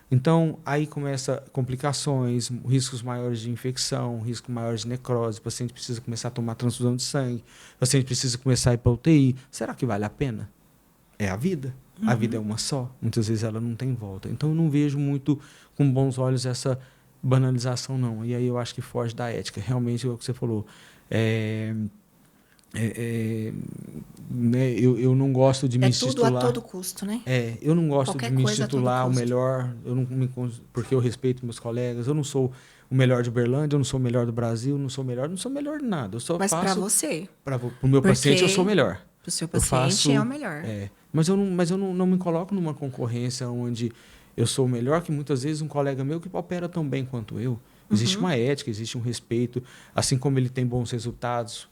Então, aí começa complicações, riscos maiores de infecção, risco maiores de necrose, o paciente precisa começar a tomar transfusão de sangue, o paciente precisa começar a ir para a UTI. Será que vale a pena? É a vida. A vida é uma só. Muitas vezes ela não tem volta. Então, eu não vejo muito com bons olhos essa banalização, não. E aí eu acho que foge da ética. Realmente, é o que você falou. Né, eu não gosto de me intitular... É tudo a todo custo, né? Eu não gosto Qualquer de me coisa intitular o melhor, porque eu respeito meus colegas, eu não sou o melhor de Uberlândia, eu não sou o melhor do Brasil, não sou o melhor de nada. Eu só Mas faço... para você. Para o meu paciente, eu sou o melhor. Para o seu paciente é o melhor. Mas eu não me coloco numa concorrência onde eu sou o melhor, que muitas vezes um colega meu que opera tão bem quanto eu. Existe uma ética, existe um respeito. Assim como ele tem bons resultados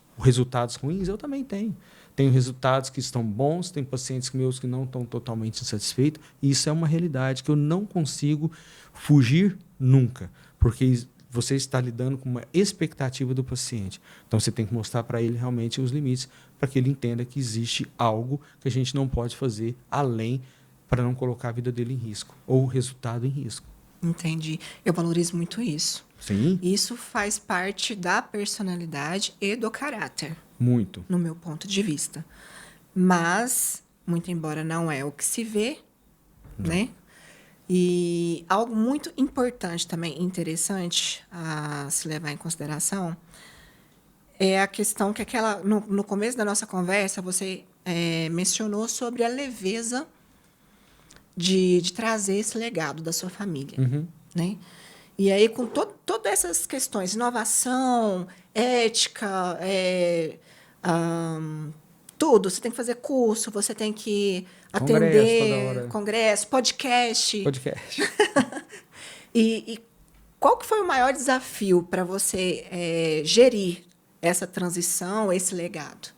ruins, eu também tenho. Tenho resultados que estão bons, tem pacientes meus que não estão totalmente insatisfeitos. E isso é uma realidade que eu não consigo fugir nunca, porque você está lidando com uma expectativa do paciente. Então, você tem que mostrar para ele realmente os limites, para que ele entenda que existe algo que a gente não pode fazer além, para não colocar a vida dele em risco, ou o resultado em risco. Entendi. Eu valorizo muito isso. Sim. Isso faz parte da personalidade e do caráter. Muito. No meu ponto de vista. Mas, muito embora não é o que se vê, né? E algo muito importante também, interessante a se levar em consideração, é a questão que no começo da nossa conversa você mencionou sobre a leveza de trazer esse legado da sua família. Né? E aí, com todas essas questões, inovação, ética, tudo, você tem que fazer curso, você tem que atender congresso, podcast. E qual que foi o maior desafio para você gerir essa transição, esse legado?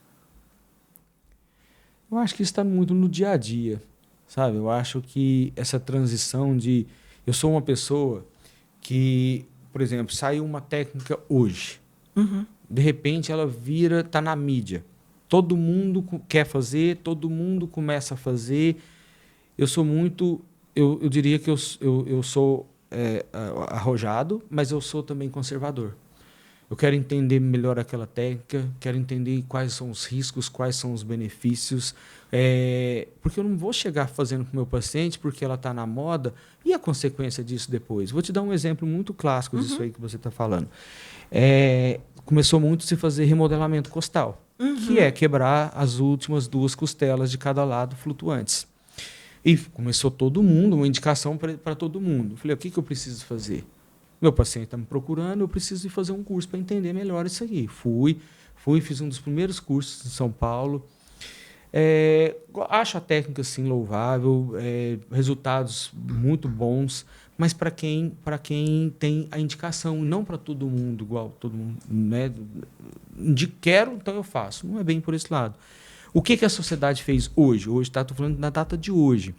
Eu acho que isso está muito no dia a dia, sabe? Eu acho que essa transição de... Eu sou uma pessoa que, por exemplo, saiu uma técnica hoje. De repente, ela está na mídia. Todo mundo quer fazer, todo mundo começa a fazer. Eu sou muito... Eu diria que eu sou arrojado, mas eu sou também conservador. Eu quero entender melhor aquela técnica, quero entender quais são os riscos, quais são os benefícios, porque eu não vou chegar fazendo com o meu paciente porque ela está na moda e a consequência disso depois. Vou te dar um exemplo muito clássico disso aí que você está falando. Começou muito a se fazer remodelamento costal, que é quebrar as últimas 2 costelas de cada lado flutuantes. E começou todo mundo, uma indicação para todo mundo. Eu falei, o que eu preciso fazer? Meu paciente está me procurando, eu preciso de fazer um curso para entender melhor isso aqui. Fiz um dos primeiros cursos em São Paulo. Acho a técnica, sim, louvável, resultados muito bons, mas para quem tem a indicação, não para todo mundo, igual todo mundo, né? Quero, então eu faço. Não é bem por esse lado. O que a sociedade fez hoje? Estou falando na data de hoje.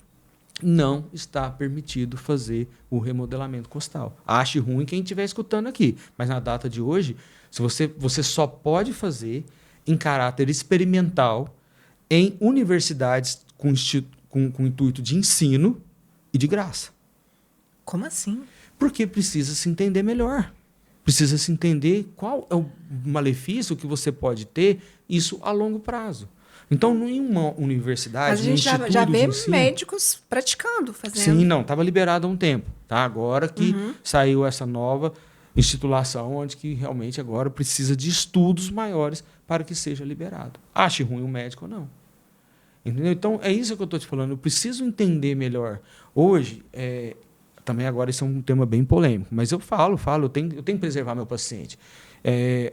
Não está permitido fazer o remodelamento costal. Ache ruim quem estiver escutando aqui, mas na data de hoje, se você só pode fazer em caráter experimental em universidades com intuito de ensino e de graça. Como assim? Porque precisa se entender melhor. Precisa se entender qual é o malefício que você pode ter, isso a longo prazo. Então, em uma universidade... Mas a gente já vê médicos praticando, fazendo. Sim, não, estava liberado há um tempo. Tá? Agora que saiu essa nova instituição, onde que realmente agora precisa de estudos maiores para que seja liberado. Ache ruim o médico ou não. Entendeu? Então, é isso que eu estou te falando. Eu preciso entender melhor. Hoje, também agora isso é um tema bem polêmico, mas eu eu tenho que preservar meu paciente.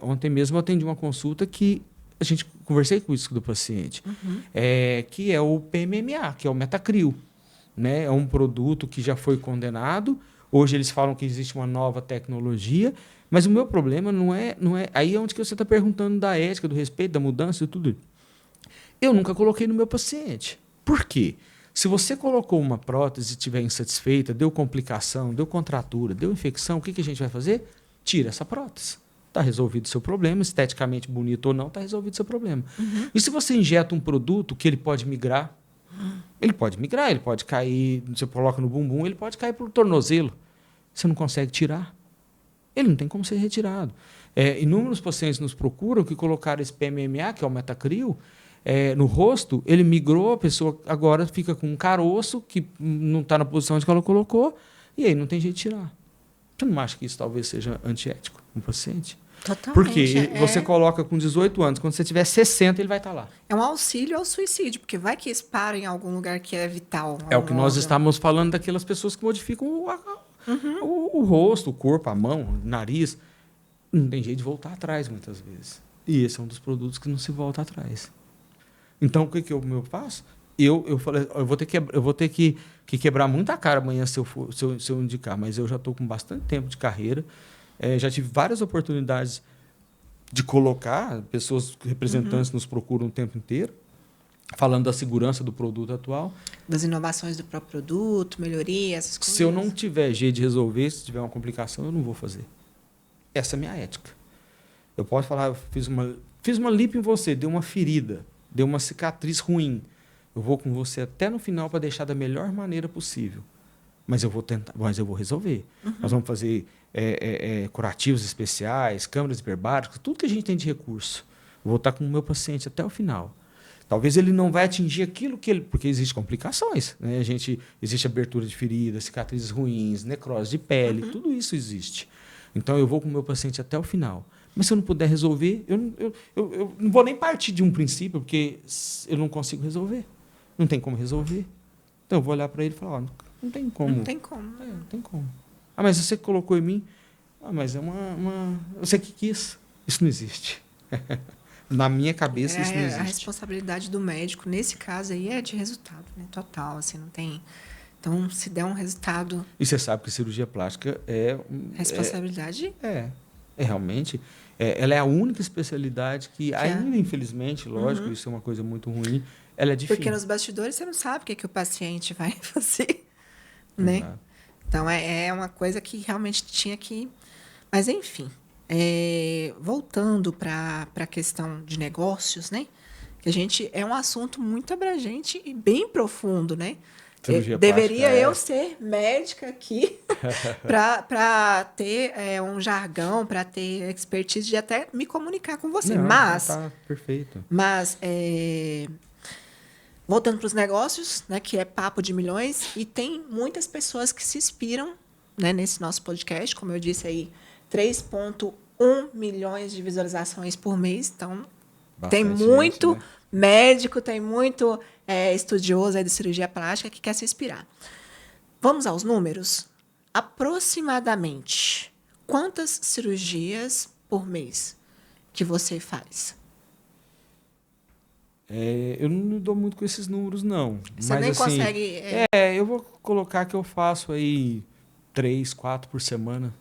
Ontem mesmo eu atendi uma consulta que conversei com isso do paciente, que é o PMMA, que é o Metacril. Né? É um produto que já foi condenado. Hoje eles falam que existe uma nova tecnologia, mas o meu problema não é aí é onde que você está perguntando da ética, do respeito, da mudança e tudo. Eu nunca coloquei no meu paciente. Por quê? Se você colocou uma prótese e estiver insatisfeita, deu complicação, deu contratura, deu infecção, o que a gente vai fazer? Tira essa prótese. Está resolvido o seu problema, esteticamente bonito ou não, está resolvido o seu problema. E se você injeta um produto que ele pode migrar, ele pode cair, você coloca no bumbum, ele pode cair para o tornozelo. Você não consegue tirar. Ele não tem como ser retirado. Inúmeros pacientes nos procuram que colocaram esse PMMA, que é o Metacril, no rosto, ele migrou, a pessoa agora fica com um caroço que não está na posição que ela colocou, e aí não tem jeito de tirar. Você não acha que isso talvez seja antiético no paciente? Totalmente. Porque você coloca com 18 anos, quando você tiver 60, ele vai estar lá. É um auxílio ao suicídio, porque vai que para em algum lugar que é vital. É o que nós estávamos falando daquelas pessoas que modificam o rosto, o corpo, a mão, o nariz. Não tem jeito de voltar atrás, muitas vezes. E esse é um dos produtos que não se volta atrás. Então, o que eu faço? Eu falei, eu vou ter que quebrar muita cara amanhã se eu indicar, mas eu já estou com bastante tempo de carreira. Já tive várias oportunidades de colocar, pessoas, representantes nos procuram o tempo inteiro, falando da segurança do produto atual. Das inovações do próprio produto, melhorias, essas coisas. Se eu não tiver jeito de resolver, se tiver uma complicação, eu não vou fazer. Essa é a minha ética. Eu posso falar, eu fiz uma lipo em você, deu uma ferida, deu uma cicatriz ruim. Eu vou com você até no final para deixar da melhor maneira possível. Mas eu vou tentar, mas eu vou resolver. Nós vamos fazer curativos especiais, câmeras hiperbáricas, tudo que a gente tem de recurso. Eu vou estar com o meu paciente até o final. Talvez ele não vai atingir aquilo que ele... Porque existem complicações. Né? Existe abertura de feridas, cicatrizes ruins, necrose de pele, tudo isso existe. Então, eu vou com o meu paciente até o final. Mas se eu não puder resolver, eu não vou nem partir de um princípio, porque eu não consigo resolver. Não tem como resolver. Então, eu vou olhar para ele e falar, não tem como. Não tem como. Não tem como. Ah, mas você que colocou em mim? Ah, mas é você que quis. Isso não existe. Na minha cabeça, isso não existe. A responsabilidade do médico, nesse caso aí, é de resultado, né? Total, assim, não tem... Então, se der um resultado... E você sabe que cirurgia plástica é... Responsabilidade? Realmente... ela é a única especialidade que ainda, infelizmente, lógico, isso é uma coisa muito ruim, ela é difícil. Porque nos bastidores você não sabe o que o paciente vai fazer, né? Exato. Então, é uma coisa que realmente tinha que... Mas, enfim, voltando para a questão de negócios, né? Que é um assunto muito abrangente e bem profundo, né? Deveria eu ser médica aqui para ter um jargão, para ter expertise de até me comunicar com você. Mas tá perfeito. Mas voltando para os negócios, né, que é papo de milhões, e tem muitas pessoas que se inspiram, né, nesse nosso podcast, como eu disse aí, 3,1 milhões de visualizações por mês. Então, bastante tem muito gente, né? Médico, tem muito estudioso aí de cirurgia plástica que quer se inspirar. Vamos aos números? Aproximadamente, quantas cirurgias por mês que você faz? Eu não dou muito com esses números, não. Você mas, nem assim, consegue... eu vou colocar que eu faço aí 3, 4 por semana.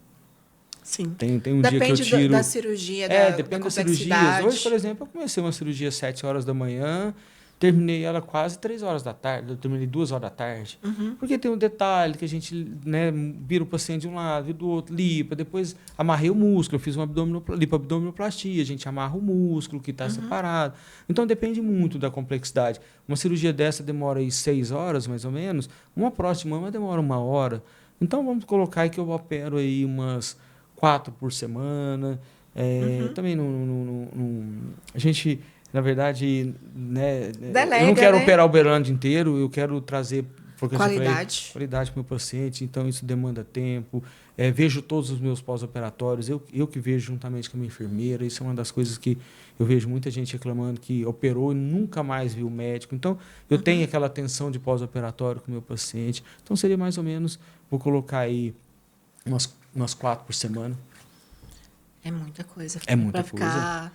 Sim. Tem um dia que eu tiro... da cirurgia, depende das cirurgias. Hoje, por exemplo, eu comecei uma cirurgia às 7 horas da manhã, terminei ela quase 3 horas da tarde, eu terminei 2 horas da tarde. Porque tem um detalhe que a gente, né, vira o paciente de um lado, vira do outro, lipa, depois amarrei o músculo, eu fiz uma lipoabdominoplastia, a gente amarra o músculo que está separado. Então, depende muito da complexidade. Uma cirurgia dessa demora aí 6 horas, mais ou menos, uma próstata de mama demora 1 hora. Então, vamos colocar aí que eu opero aí umas 4 por semana. Também a gente, na verdade, né, delega, eu não quero né? operar o Uberlândia inteiro, eu quero trazer qualidade para o meu paciente, então isso demanda tempo. Vejo todos os meus pós-operatórios, eu que vejo juntamente com a minha enfermeira, isso é uma das coisas que eu vejo muita gente reclamando que operou e nunca mais viu o médico. Então, eu tenho aquela atenção de pós-operatório com o meu paciente. Então, seria mais ou menos, vou colocar aí umas 4 por semana. É muita coisa. É muita coisa. Ficar,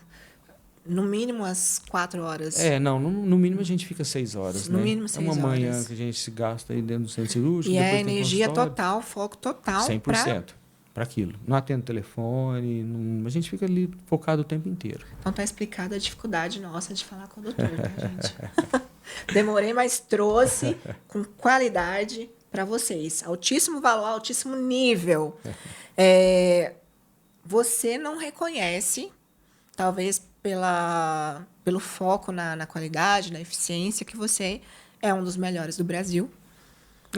no mínimo, as 4 horas. No mínimo a gente fica 6 horas. No né? mínimo 6 horas. É uma manhã que a gente se gasta aí dentro do centro cirúrgico. E é energia total, foco total. 100%. para aquilo. Não atendo telefone, a gente fica ali focado o tempo inteiro. Então tá explicada a dificuldade nossa de falar com o doutor, tá, gente? Demorei, mas trouxe com qualidade para vocês. Altíssimo valor, altíssimo nível. Você não reconhece, talvez pelo foco na qualidade, na eficiência, que você é um dos melhores do Brasil,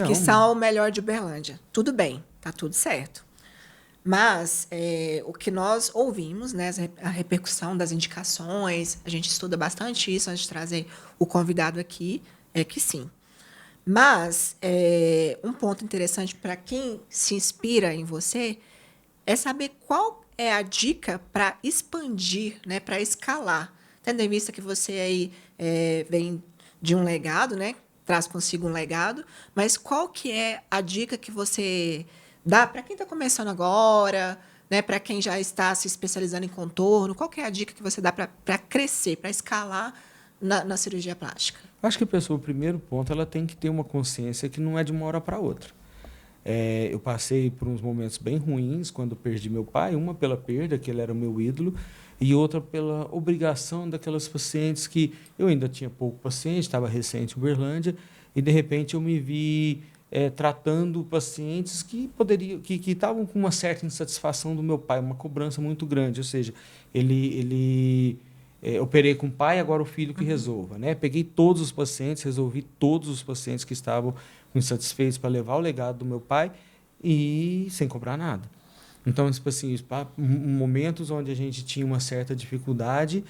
que são o melhor de Uberlândia. Tudo bem, tá tudo certo. Mas o que nós ouvimos, né, a repercussão das indicações, a gente estuda bastante isso antes de trazer o convidado aqui, é que sim. Mas um ponto interessante para quem se inspira em você é saber qual é a dica para expandir, né, para escalar. Tendo em vista que você aí vem de um legado, né, traz consigo um legado, mas qual que é a dica que você dá para quem está começando agora, né, para quem já está se especializando em contorno? Qual que é a dica que você dá para crescer, para escalar na cirurgia plástica? Acho que a pessoa, o primeiro ponto, ela tem que ter uma consciência que não é de uma hora para outra. Eu passei por uns momentos bem ruins quando perdi meu pai, uma pela perda, que ele era o meu ídolo, e outra pela obrigação daquelas pacientes que eu ainda tinha pouco paciente, estava recente em Uberlândia, e de repente eu me vi tratando pacientes que estavam com uma certa insatisfação do meu pai, uma cobrança muito grande, ou seja, operei com o pai, agora o filho que resolva, né? Peguei todos os pacientes, resolvi todos os pacientes que estavam insatisfeitos para levar o legado do meu pai e sem cobrar nada. Então, tipo assim, momentos onde a gente tinha uma certa dificuldade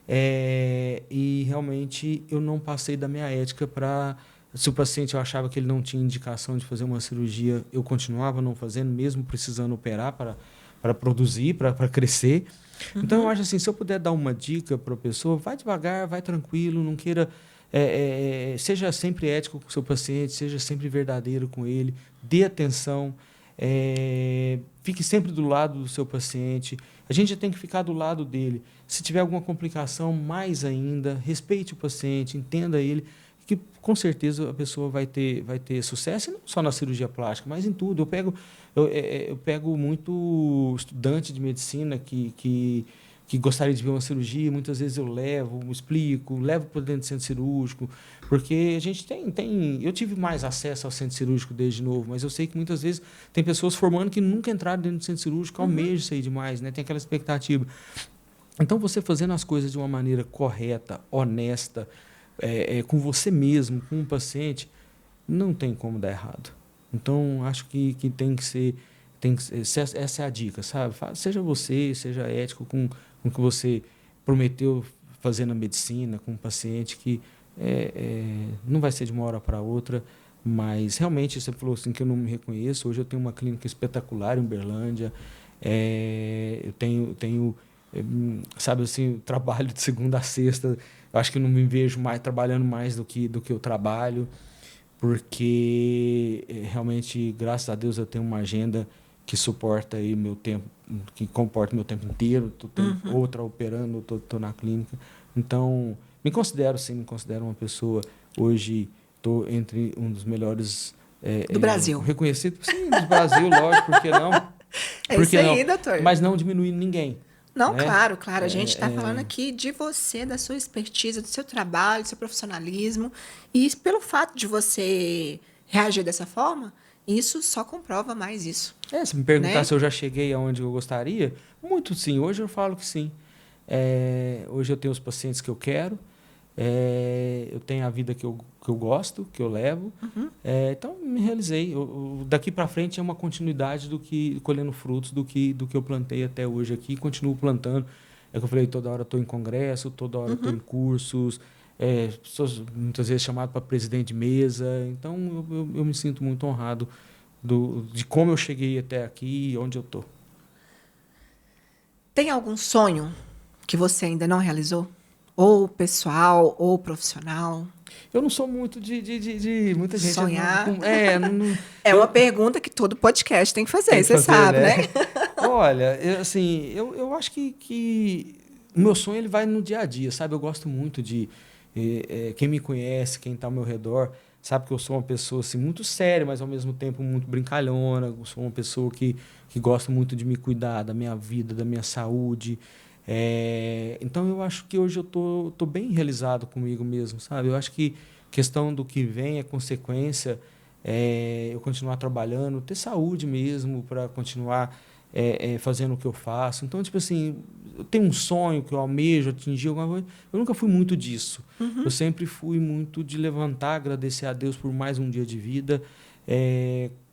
e realmente eu não passei da minha ética para... Se o paciente eu achava que ele não tinha indicação de fazer uma cirurgia, eu continuava não fazendo, mesmo precisando operar para produzir, para crescer. Então, eu acho assim, se eu puder dar uma dica para a pessoa, vai devagar, vai tranquilo, não queira... seja sempre ético com o seu paciente, seja sempre verdadeiro com ele, dê atenção, fique sempre do lado do seu paciente. A gente já tem que ficar do lado dele. Se tiver alguma complicação, mais ainda, respeite o paciente, entenda ele, que com certeza a pessoa vai ter sucesso, não só na cirurgia plástica, mas em tudo. Eu pego muito estudante de medicina que gostaria de ver uma cirurgia, muitas vezes eu levo para dentro do centro cirúrgico, porque a gente eu tive mais acesso ao centro cirúrgico desde novo, mas eu sei que muitas vezes tem pessoas formando que nunca entraram dentro do centro cirúrgico, almejam sair demais, né? Tem aquela expectativa. Então, você fazendo as coisas de uma maneira correta, honesta, com você mesmo, com o paciente, não tem como dar errado. Então, acho que tem que ser, essa é a dica, sabe? Seja você, seja ético com o que você prometeu fazer na medicina, com o paciente, que não vai ser de uma hora para outra, mas realmente você falou assim que eu não me reconheço. Hoje eu tenho uma clínica espetacular em Uberlândia, eu tenho sabe assim, trabalho de segunda a sexta. Eu acho que não me vejo mais trabalhando mais do que eu trabalho, porque realmente, graças a Deus, eu tenho uma agenda que suporta aí meu tempo, que comporta meu tempo inteiro. Outra operando, tô na clínica. Então, me considero uma pessoa, hoje estou entre um dos melhores do Brasil. Reconhecido, sim, do Brasil, lógico, por que não? Isso aí, doutor. Mas não diminuindo ninguém. Não, claro. A gente está falando aqui de você, da sua expertise, do seu trabalho, do seu profissionalismo. E pelo fato de você reagir dessa forma, isso só comprova mais isso. Se me perguntar, né, se eu já cheguei aonde eu gostaria, muito sim. Hoje eu falo que sim. Hoje eu tenho os pacientes que eu quero. Eu tenho a vida que eu gosto, que eu levo. Então, me realizei. Daqui para frente é uma continuidade colhendo frutos do que eu plantei até hoje aqui. E continuo plantando. É que eu falei, toda hora estou em congresso, toda hora estou em cursos. Sou muitas vezes chamado para presidente de mesa. Então, eu me sinto muito honrado de como eu cheguei até aqui e onde eu estou. Tem algum sonho que você ainda não realizou? Ou pessoal, ou profissional? Eu não sou muito de muita gente... Sonhar? É uma pergunta que todo podcast tem que fazer, você sabe, né? Olha, eu acho que o meu sonho ele vai no dia a dia, sabe? Eu gosto muito de... quem me conhece, quem está ao meu redor, sabe que eu sou uma pessoa assim, muito séria, mas ao mesmo tempo muito brincalhona. Eu sou uma pessoa que gosta muito de me cuidar da minha vida, da minha saúde. Então, eu acho que hoje eu tô bem realizado comigo mesmo, sabe? Eu acho que questão do que vem é consequência, eu continuar trabalhando, ter saúde mesmo para continuar fazendo o que eu faço. Então, tipo assim, eu tenho um sonho que eu almejo atingir alguma coisa. Eu nunca fui muito disso. Eu sempre fui muito de levantar, agradecer a Deus por mais um dia de vida,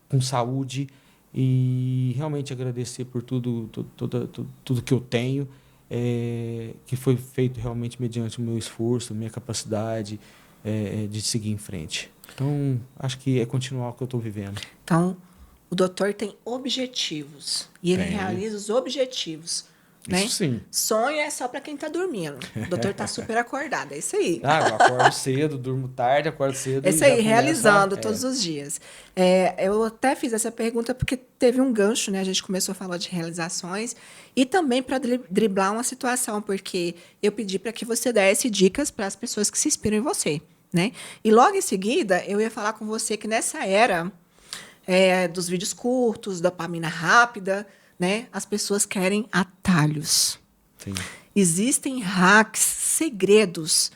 com saúde, e realmente agradecer por tudo que eu tenho, que foi feito realmente mediante o meu esforço, minha capacidade de seguir em frente. Então, acho que é continuar o que eu estou vivendo. Então, o doutor tem objetivos e ele realiza os objetivos. Né? Isso sim. Sonho é só para quem está dormindo. O doutor está super acordado, é isso aí. Eu acordo cedo, durmo tarde, acordo cedo. É isso aí, realizando todos os dias. Eu até fiz essa pergunta porque teve um gancho, né? A gente começou a falar de realizações e também para driblar uma situação, porque eu pedi para que você desse dicas para as pessoas que se inspiram em você. Né? E logo em seguida, eu ia falar com você que nessa era dos vídeos curtos, da dopamina rápida, né? As pessoas querem atalhos. Sim. Existem hacks, segredos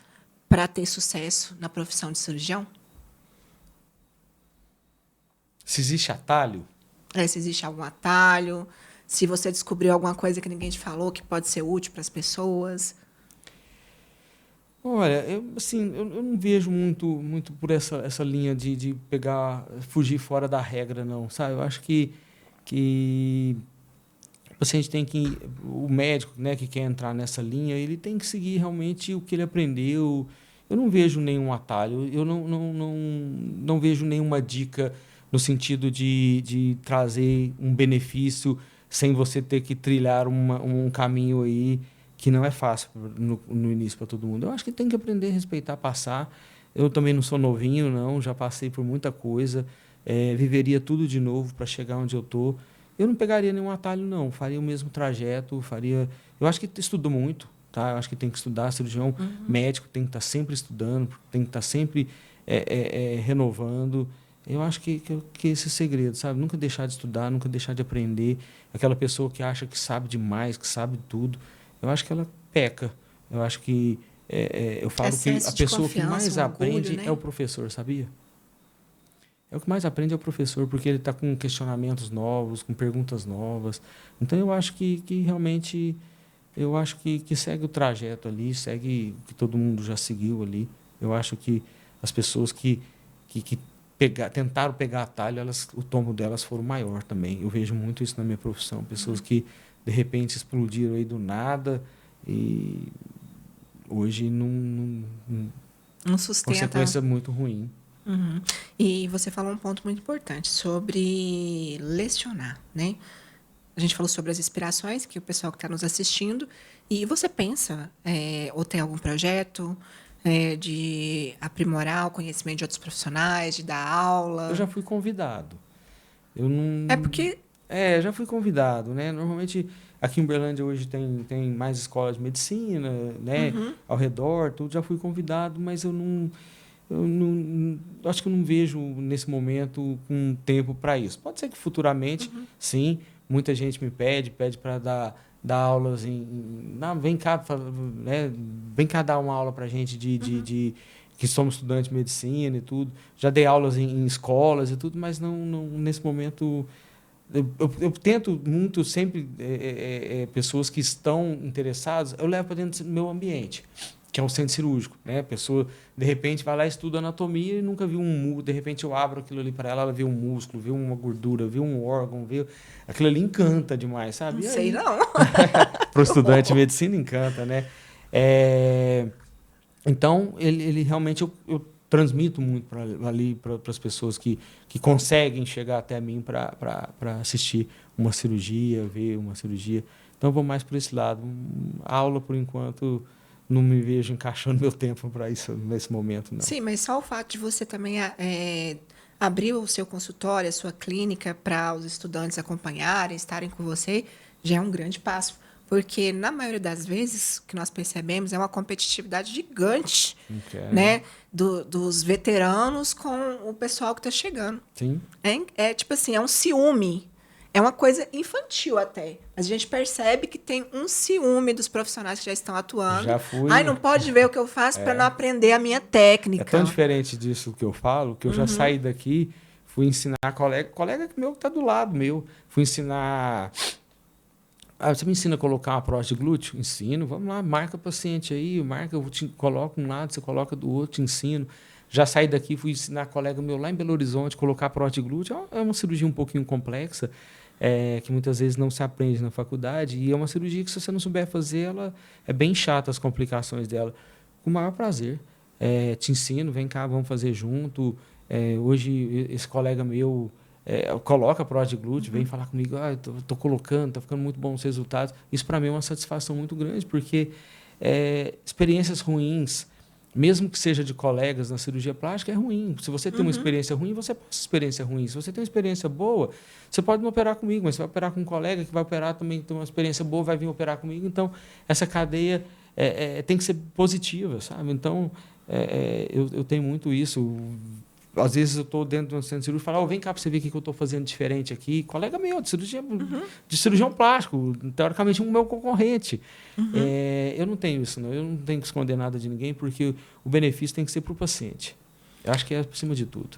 para ter sucesso na profissão de cirurgião? Se existe atalho? Se existe algum atalho, se você descobriu alguma coisa que ninguém te falou que pode ser útil para as pessoas. Olha, eu não vejo muito por essa linha de fugir fora da regra, não, sabe? Eu acho que o paciente tem que, o médico, né, que quer entrar nessa linha, ele tem que seguir realmente o que ele aprendeu. Eu não vejo nenhum atalho, eu não vejo nenhuma dica no sentido de trazer um benefício sem você ter que trilhar um caminho aí que não é fácil no início para todo mundo. Eu acho que tem que aprender a respeitar, passar. Eu também não sou novinho, não, já passei por muita coisa, viveria tudo de novo para chegar onde eu estou. Eu não pegaria nenhum atalho, não. Faria o mesmo trajeto, faria... Eu acho que estudo muito, tá? Eu acho que tem que estudar. Cirurgião médico tem que estar sempre estudando, tem que estar sempre renovando. Eu acho que esse é o segredo, sabe? Nunca deixar de estudar, nunca deixar de aprender. Aquela pessoa que acha que sabe demais, que sabe tudo, eu acho que ela peca. Eu acho que... eu falo que a pessoa que mais aprende, né, é o professor, sabia? O que mais aprende é o professor, porque ele está com questionamentos novos, com perguntas novas. Então, eu acho que realmente, eu acho que segue o trajeto ali, segue o que todo mundo já seguiu ali. Eu acho que as pessoas que tentaram pegar atalho, o tombo delas foram maior também. Eu vejo muito isso na minha profissão. Pessoas que, de repente, explodiram aí do nada e hoje não sustenta. Consequência muito ruim. Uhum. E você falou um ponto muito importante sobre lecionar, né? A gente falou sobre as inspirações que o pessoal que está nos assistindo. E você pensa ou tem algum projeto de aprimorar o conhecimento de outros profissionais, de dar aula? Eu já fui convidado. Eu não... porque... já fui convidado, né? Normalmente, aqui em Uberlândia hoje tem mais escolas de medicina, né? Ao redor, tudo. Já fui convidado, mas eu acho que eu não vejo nesse momento um tempo para isso. Pode ser que futuramente, sim, muita gente me pede para dar aulas vem cá, né, vem cá dar uma aula para a gente de que somos estudantes de medicina e tudo. Já dei aulas em escolas e tudo, mas não nesse momento. Eu tento muito sempre pessoas que estão interessadas, eu levo para dentro do meu ambiente, que é um centro cirúrgico, né? A pessoa, de repente, vai lá e estuda anatomia e nunca viu um músculo. De repente, eu abro aquilo ali para ela vê um músculo, vê uma gordura, vê um órgão, aquilo ali encanta demais, sabe? Não sei, não. Para o estudante de medicina, encanta, né? Então, ele realmente, eu transmito muito para as pessoas que conseguem chegar até mim para assistir uma cirurgia, ver uma cirurgia. Então, eu vou mais por esse lado. A aula, por enquanto... não me vejo encaixando meu tempo para isso nesse momento, não. Sim, mas só o fato de você também abrir o seu consultório, a sua clínica, para os estudantes acompanharem, estarem com você, já é um grande passo. Porque, na maioria das vezes, o que nós percebemos é uma competitividade gigante, Okay. né? Dos veteranos com o pessoal que está chegando. Sim. É tipo assim, é um ciúme. É uma coisa infantil até. Mas a gente percebe que tem um ciúme dos profissionais que já estão atuando. Já fui. Ai, não pode ver o que eu faço para não aprender a minha técnica. É tão diferente disso que eu falo, que eu já saí daqui, fui ensinar colega meu que está do lado meu, fui ensinar... você me ensina a colocar uma prótese de glúteo? Ensino. Vamos lá, marca o paciente aí, eu te coloco um lado, você coloca do outro, te ensino. Já saí daqui, fui ensinar colega meu lá em Belo Horizonte a colocar prótese de glúteo. É uma cirurgia um pouquinho complexa, que muitas vezes não se aprende na faculdade, e é uma cirurgia que, se você não souber fazer, ela é bem chata, as complicações dela. Com o maior prazer. Te ensino, vem cá, vamos fazer junto. Hoje, esse colega meu coloca prótese de glúteo, vem falar comigo, tô colocando, tá ficando muito bons os resultados. Isso, para mim, é uma satisfação muito grande, porque experiências ruins, mesmo que seja de colegas na cirurgia plástica, é ruim. Se você tem uma experiência ruim, você passa experiência ruim. Se você tem uma experiência boa, você pode não operar comigo, mas você vai operar com um colega que vai operar também, tem uma experiência boa, vai vir operar comigo. Então, essa cadeia tem que ser positiva, sabe? Então, eu tenho muito isso. Às vezes eu estou dentro de um centro cirúrgico e falo, vem cá para você ver o que eu estou fazendo diferente aqui. Colega meu, de cirurgião plástico, teoricamente um meu concorrente. Eu não tenho isso, não. Eu não tenho que esconder nada de ninguém, porque o benefício tem que ser para o paciente. Eu acho que é acima de tudo.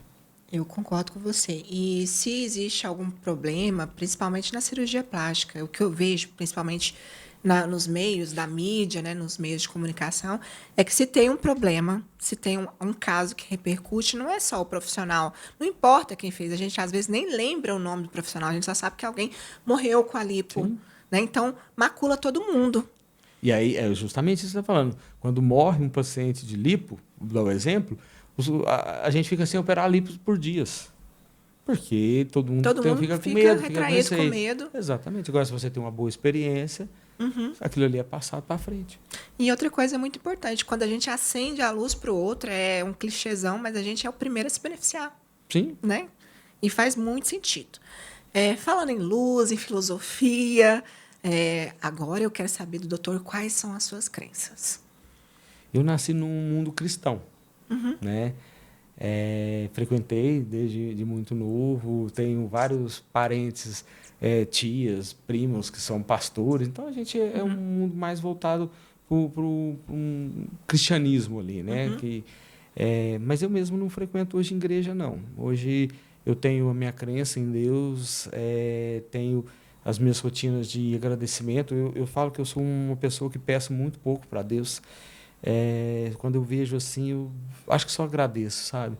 Eu concordo com você. E se existe algum problema, principalmente na cirurgia plástica, o que eu vejo, principalmente nos meios da mídia, né, nos meios de comunicação, é que se tem um problema, se tem um caso que repercute, não é só o profissional, não importa quem fez, a gente às vezes nem lembra o nome do profissional, a gente só sabe que alguém morreu com a lipo, né? Então macula todo mundo. E aí é justamente isso que você está falando. Quando morre um paciente de lipo, vou dar um exemplo, a gente fica sem operar lipo por dias. Porque todo mundo fica com medo, fica com receio. Com medo. Exatamente. Agora, se você tem uma boa experiência, aquilo ali é passado para frente. E outra coisa muito importante, quando a gente acende a luz para o outro, é um clichêzão, mas a gente é o primeiro a se beneficiar. Sim. Né? E faz muito sentido. Falando em luz, em filosofia, agora eu quero saber do doutor quais são as suas crenças. Eu nasci num mundo cristão, né? Frequentei desde muito novo, tenho vários parentes, tias, primos que são pastores, então a gente é um mundo mais voltado para um cristianismo ali, né? Mas eu mesmo não frequento hoje igreja, não. Hoje eu tenho a minha crença em Deus, tenho as minhas rotinas de agradecimento. Eu falo que eu sou uma pessoa que peço muito pouco para Deus. Quando eu vejo assim, eu acho que só agradeço, sabe?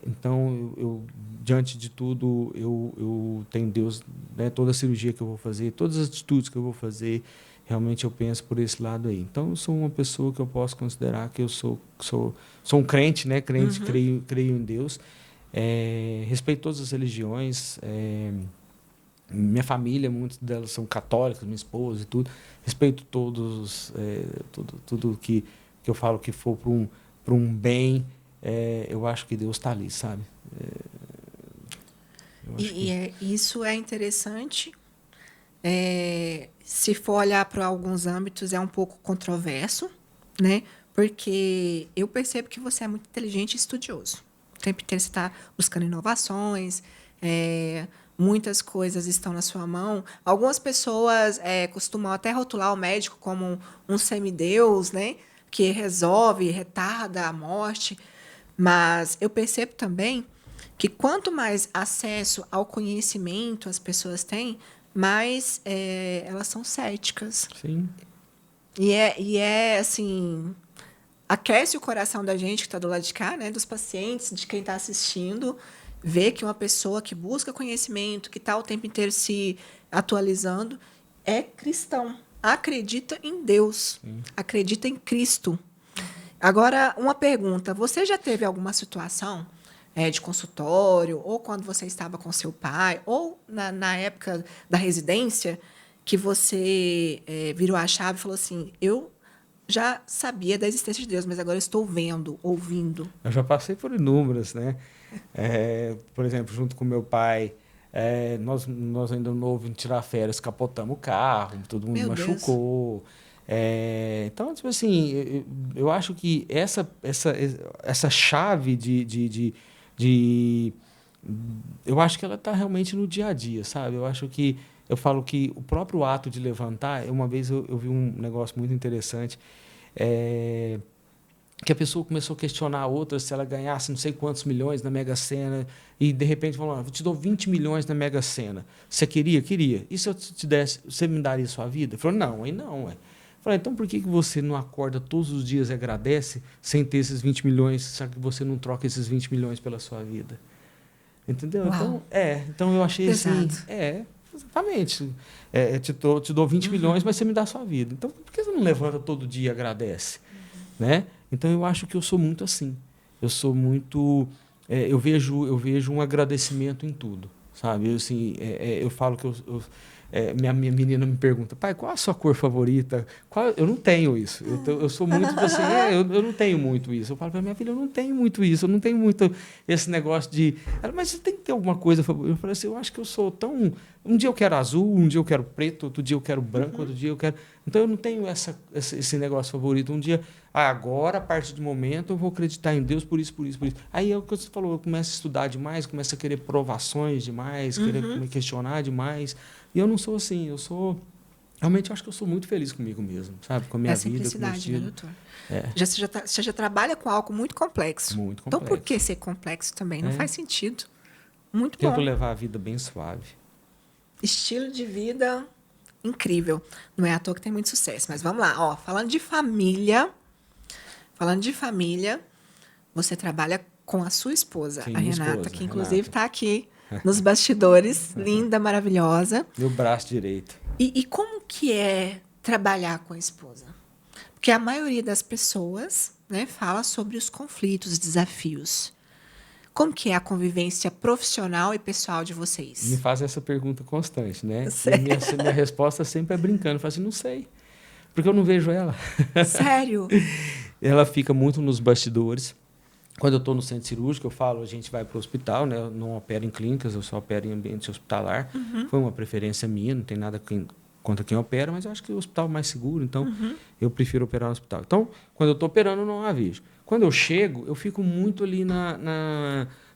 Então, diante de tudo, eu tenho Deus, né? Toda a cirurgia que eu vou fazer, todas as atitudes que eu vou fazer, realmente eu penso por esse lado aí. Então, eu sou uma pessoa que eu posso considerar que eu sou um crente, né? Crente, creio em Deus. Respeito todas as religiões. Minha família, muitas delas são católicas, minha esposa e tudo. Respeito todos, tudo que eu falo que for para um bem, eu acho que Deus está ali, sabe? Isso é interessante. Se for olhar para alguns âmbitos, é um pouco controverso, né? Porque eu percebo que você é muito inteligente e estudioso. O tempo inteiro você está buscando inovações, muitas coisas estão na sua mão. Algumas pessoas costumam até rotular o médico como um semideus, né? Que resolve, retarda a morte. Mas eu percebo também que quanto mais acesso ao conhecimento as pessoas têm, mais elas são céticas. Sim. E assim, aquece o coração da gente que está do lado de cá, né? Dos pacientes, de quem está assistindo, ver que uma pessoa que busca conhecimento, que está o tempo inteiro se atualizando, é cristão. Acredita em Deus. Acredita em Cristo. Agora, uma pergunta. Você já teve alguma situação de consultório, ou quando você estava com seu pai, ou na época da residência, que você virou a chave e falou assim, eu já sabia da existência de Deus, mas agora eu estou vendo, ouvindo? Eu já passei por inúmeras, né? Por exemplo, junto com meu pai, Nós ainda novo em tirar férias, capotamos o carro, todo mundo Meu machucou. Então, tipo assim, eu acho que essa chave eu acho que ela está realmente no dia a dia, sabe? Eu falo que o próprio ato de levantar, uma vez eu vi um negócio muito interessante, que a pessoa começou a questionar a outra se ela ganhasse não sei quantos milhões na Mega Sena e, de repente, falou, eu te dou 20 milhões na Mega Sena. Você queria? Queria. E se eu te desse, você me daria a sua vida? Ele falou, não, aí não. Falei, então por que você não acorda todos os dias e agradece sem ter esses 20 milhões, só que você não troca esses 20 milhões pela sua vida? Entendeu? Uau. Então eu achei Pesado. assim, exatamente. Te dou 20 milhões, mas você me dá a sua vida. Então por que você não levanta todo dia e agradece? Né? Então eu acho que eu sou muito assim. Eu sou muito, eu vejo um agradecimento em tudo, sabe? Eu falo que minha menina me pergunta, pai, qual a sua cor favorita? Eu não tenho isso. Eu sou muito assim, eu não tenho muito isso. Eu falo para minha filha, eu não tenho muito isso. Eu não tenho muito esse negócio de... Ela, mas você tem que ter alguma coisa favorita. Eu falei assim, eu acho que eu sou tão... Um dia eu quero azul, um dia eu quero preto, outro dia eu quero branco, outro dia eu quero... Então eu não tenho esse negócio favorito. Um dia, agora, a partir do momento, eu vou acreditar em Deus por isso, por isso, por isso. Aí é o que você falou, eu começo a estudar demais, começo a querer provações demais, querer me questionar demais. E eu não sou assim, realmente eu acho que eu sou muito feliz comigo mesmo, sabe? Com a minha vida, com o meu estilo. Né, doutor? Você já trabalha com algo muito complexo. Muito Então, complexo. por que ser complexo também? Não faz sentido. Muito Tento bom. levar a vida bem suave. Estilo de vida incrível. Não é à toa que tem muito sucesso. Mas vamos lá. Ó, falando de família, você trabalha com a sua esposa, Sim, a minha Renata, esposa, que inclusive Renata. está aqui nos bastidores. Linda, maravilhosa. Meu braço direito. E como que é trabalhar com a esposa? Porque a maioria das pessoas, né, fala sobre os conflitos, os desafios. Como que é a convivência profissional e pessoal de vocês? Me faz essa pergunta constante, né? Sei. E minha resposta sempre é brincando. Eu falo assim, não sei. Porque eu não vejo ela. Sério? Ela fica muito nos bastidores. Quando eu estou no centro cirúrgico, eu falo, a gente vai para o hospital, né? Eu não opero em clínicas, eu só opero em ambiente hospitalar. Foi uma preferência minha, não tem nada contra quem opera, mas eu acho que o hospital é mais seguro, então eu prefiro operar no hospital. Então, quando eu estou operando, eu não a vejo. Quando eu chego, eu fico muito ali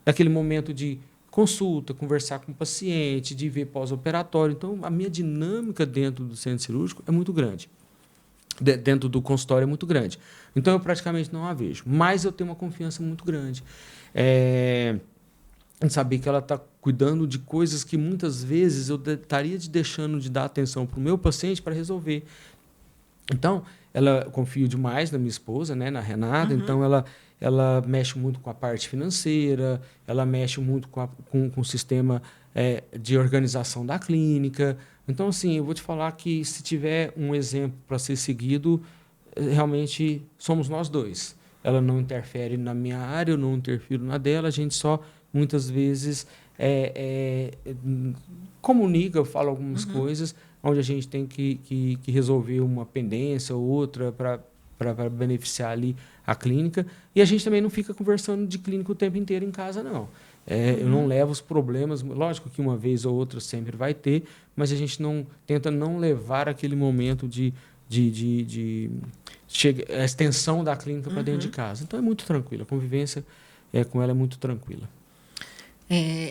naquele momento de consulta, conversar com o paciente, de ver pós-operatório. Então, a minha dinâmica dentro do centro cirúrgico é muito grande. Dentro do consultório é muito grande. Então, eu praticamente não a vejo. Mas eu tenho uma confiança muito grande. Em saber que ela está cuidando de coisas que muitas vezes eu estaria deixando de dar atenção para o meu paciente para resolver. Então, eu confio demais na minha esposa, né, na Renata. Então, ela mexe muito com a parte financeira, ela mexe muito com o sistema de organização da clínica. Então, assim, eu vou te falar que se tiver um exemplo para ser seguido, realmente somos nós dois. Ela não interfere na minha área, eu não interfiro na dela, a gente só, muitas vezes, comunica, eu falo algumas coisas, onde a gente tem que resolver uma pendência ou outra para beneficiar ali a clínica. E a gente também não fica conversando de clínica o tempo inteiro em casa, não. Eu não levo os problemas, lógico que uma vez ou outra sempre vai ter, mas a gente tenta não levar aquele momento de a extensão da clínica para dentro de casa. Então é muito tranquilo, a convivência com ela é muito tranquila.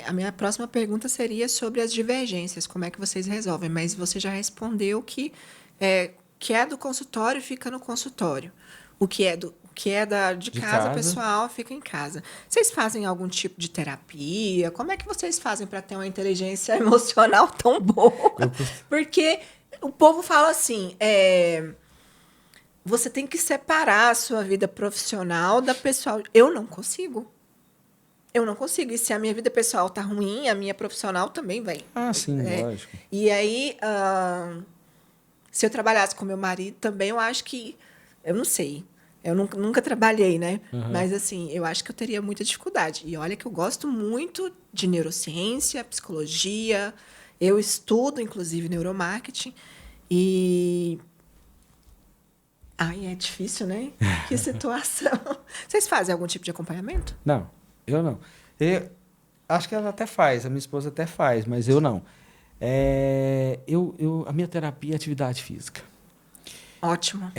A minha próxima pergunta seria sobre as divergências, como é que vocês resolvem, mas você já respondeu que é do consultório fica no consultório, o que é de casa pessoal fica em casa. Vocês fazem algum tipo de terapia? Como é que vocês fazem para ter uma inteligência emocional tão boa? Porque o povo fala assim, você tem que separar a sua vida profissional da pessoal. Eu não consigo. E se a minha vida pessoal tá ruim, a minha profissional também vai. Ah, sim, lógico. E aí, se eu trabalhasse com meu marido também, eu acho que... Eu não sei. Eu nunca trabalhei, né? Mas, assim, eu acho que eu teria muita dificuldade. E olha que eu gosto muito de neurociência, psicologia. Eu estudo, inclusive, neuromarketing. E... Ai, é difícil, né? Que situação. Vocês fazem algum tipo de acompanhamento? Não, eu não. Acho que ela até faz, a minha esposa até faz, mas eu não. A minha terapia é atividade física. Ótimo.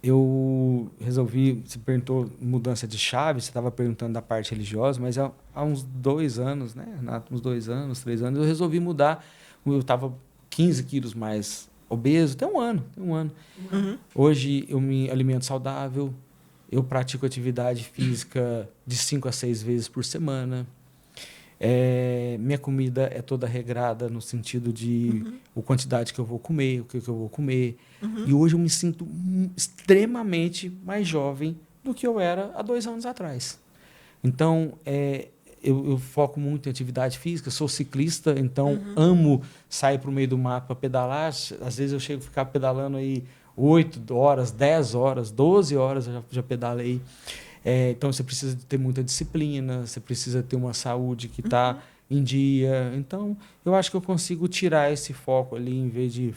Eu resolvi, você perguntou mudança de chave, você estava perguntando da parte religiosa, mas há uns 2 anos, né, Renato, uns 2 anos, 3 anos, eu resolvi mudar. Eu estava 15 quilos mais obeso, tem um ano. Uhum. Hoje eu me alimento saudável, eu pratico atividade física de 5 a 6 vezes por semana. Minha comida é toda regrada no sentido de a quantidade que eu vou comer, o que eu vou comer. E hoje eu me sinto extremamente mais jovem do que eu era há 2 anos atrás. Então, eu foco muito em atividade física, sou ciclista, então amo sair para o meio do mato para pedalar. Às vezes eu chego a ficar pedalando aí 8 horas, 10 horas, 12 horas eu já pedalei. Então, você precisa ter muita disciplina, você precisa ter uma saúde que está em dia. Então, eu acho que eu consigo tirar esse foco ali, em vez de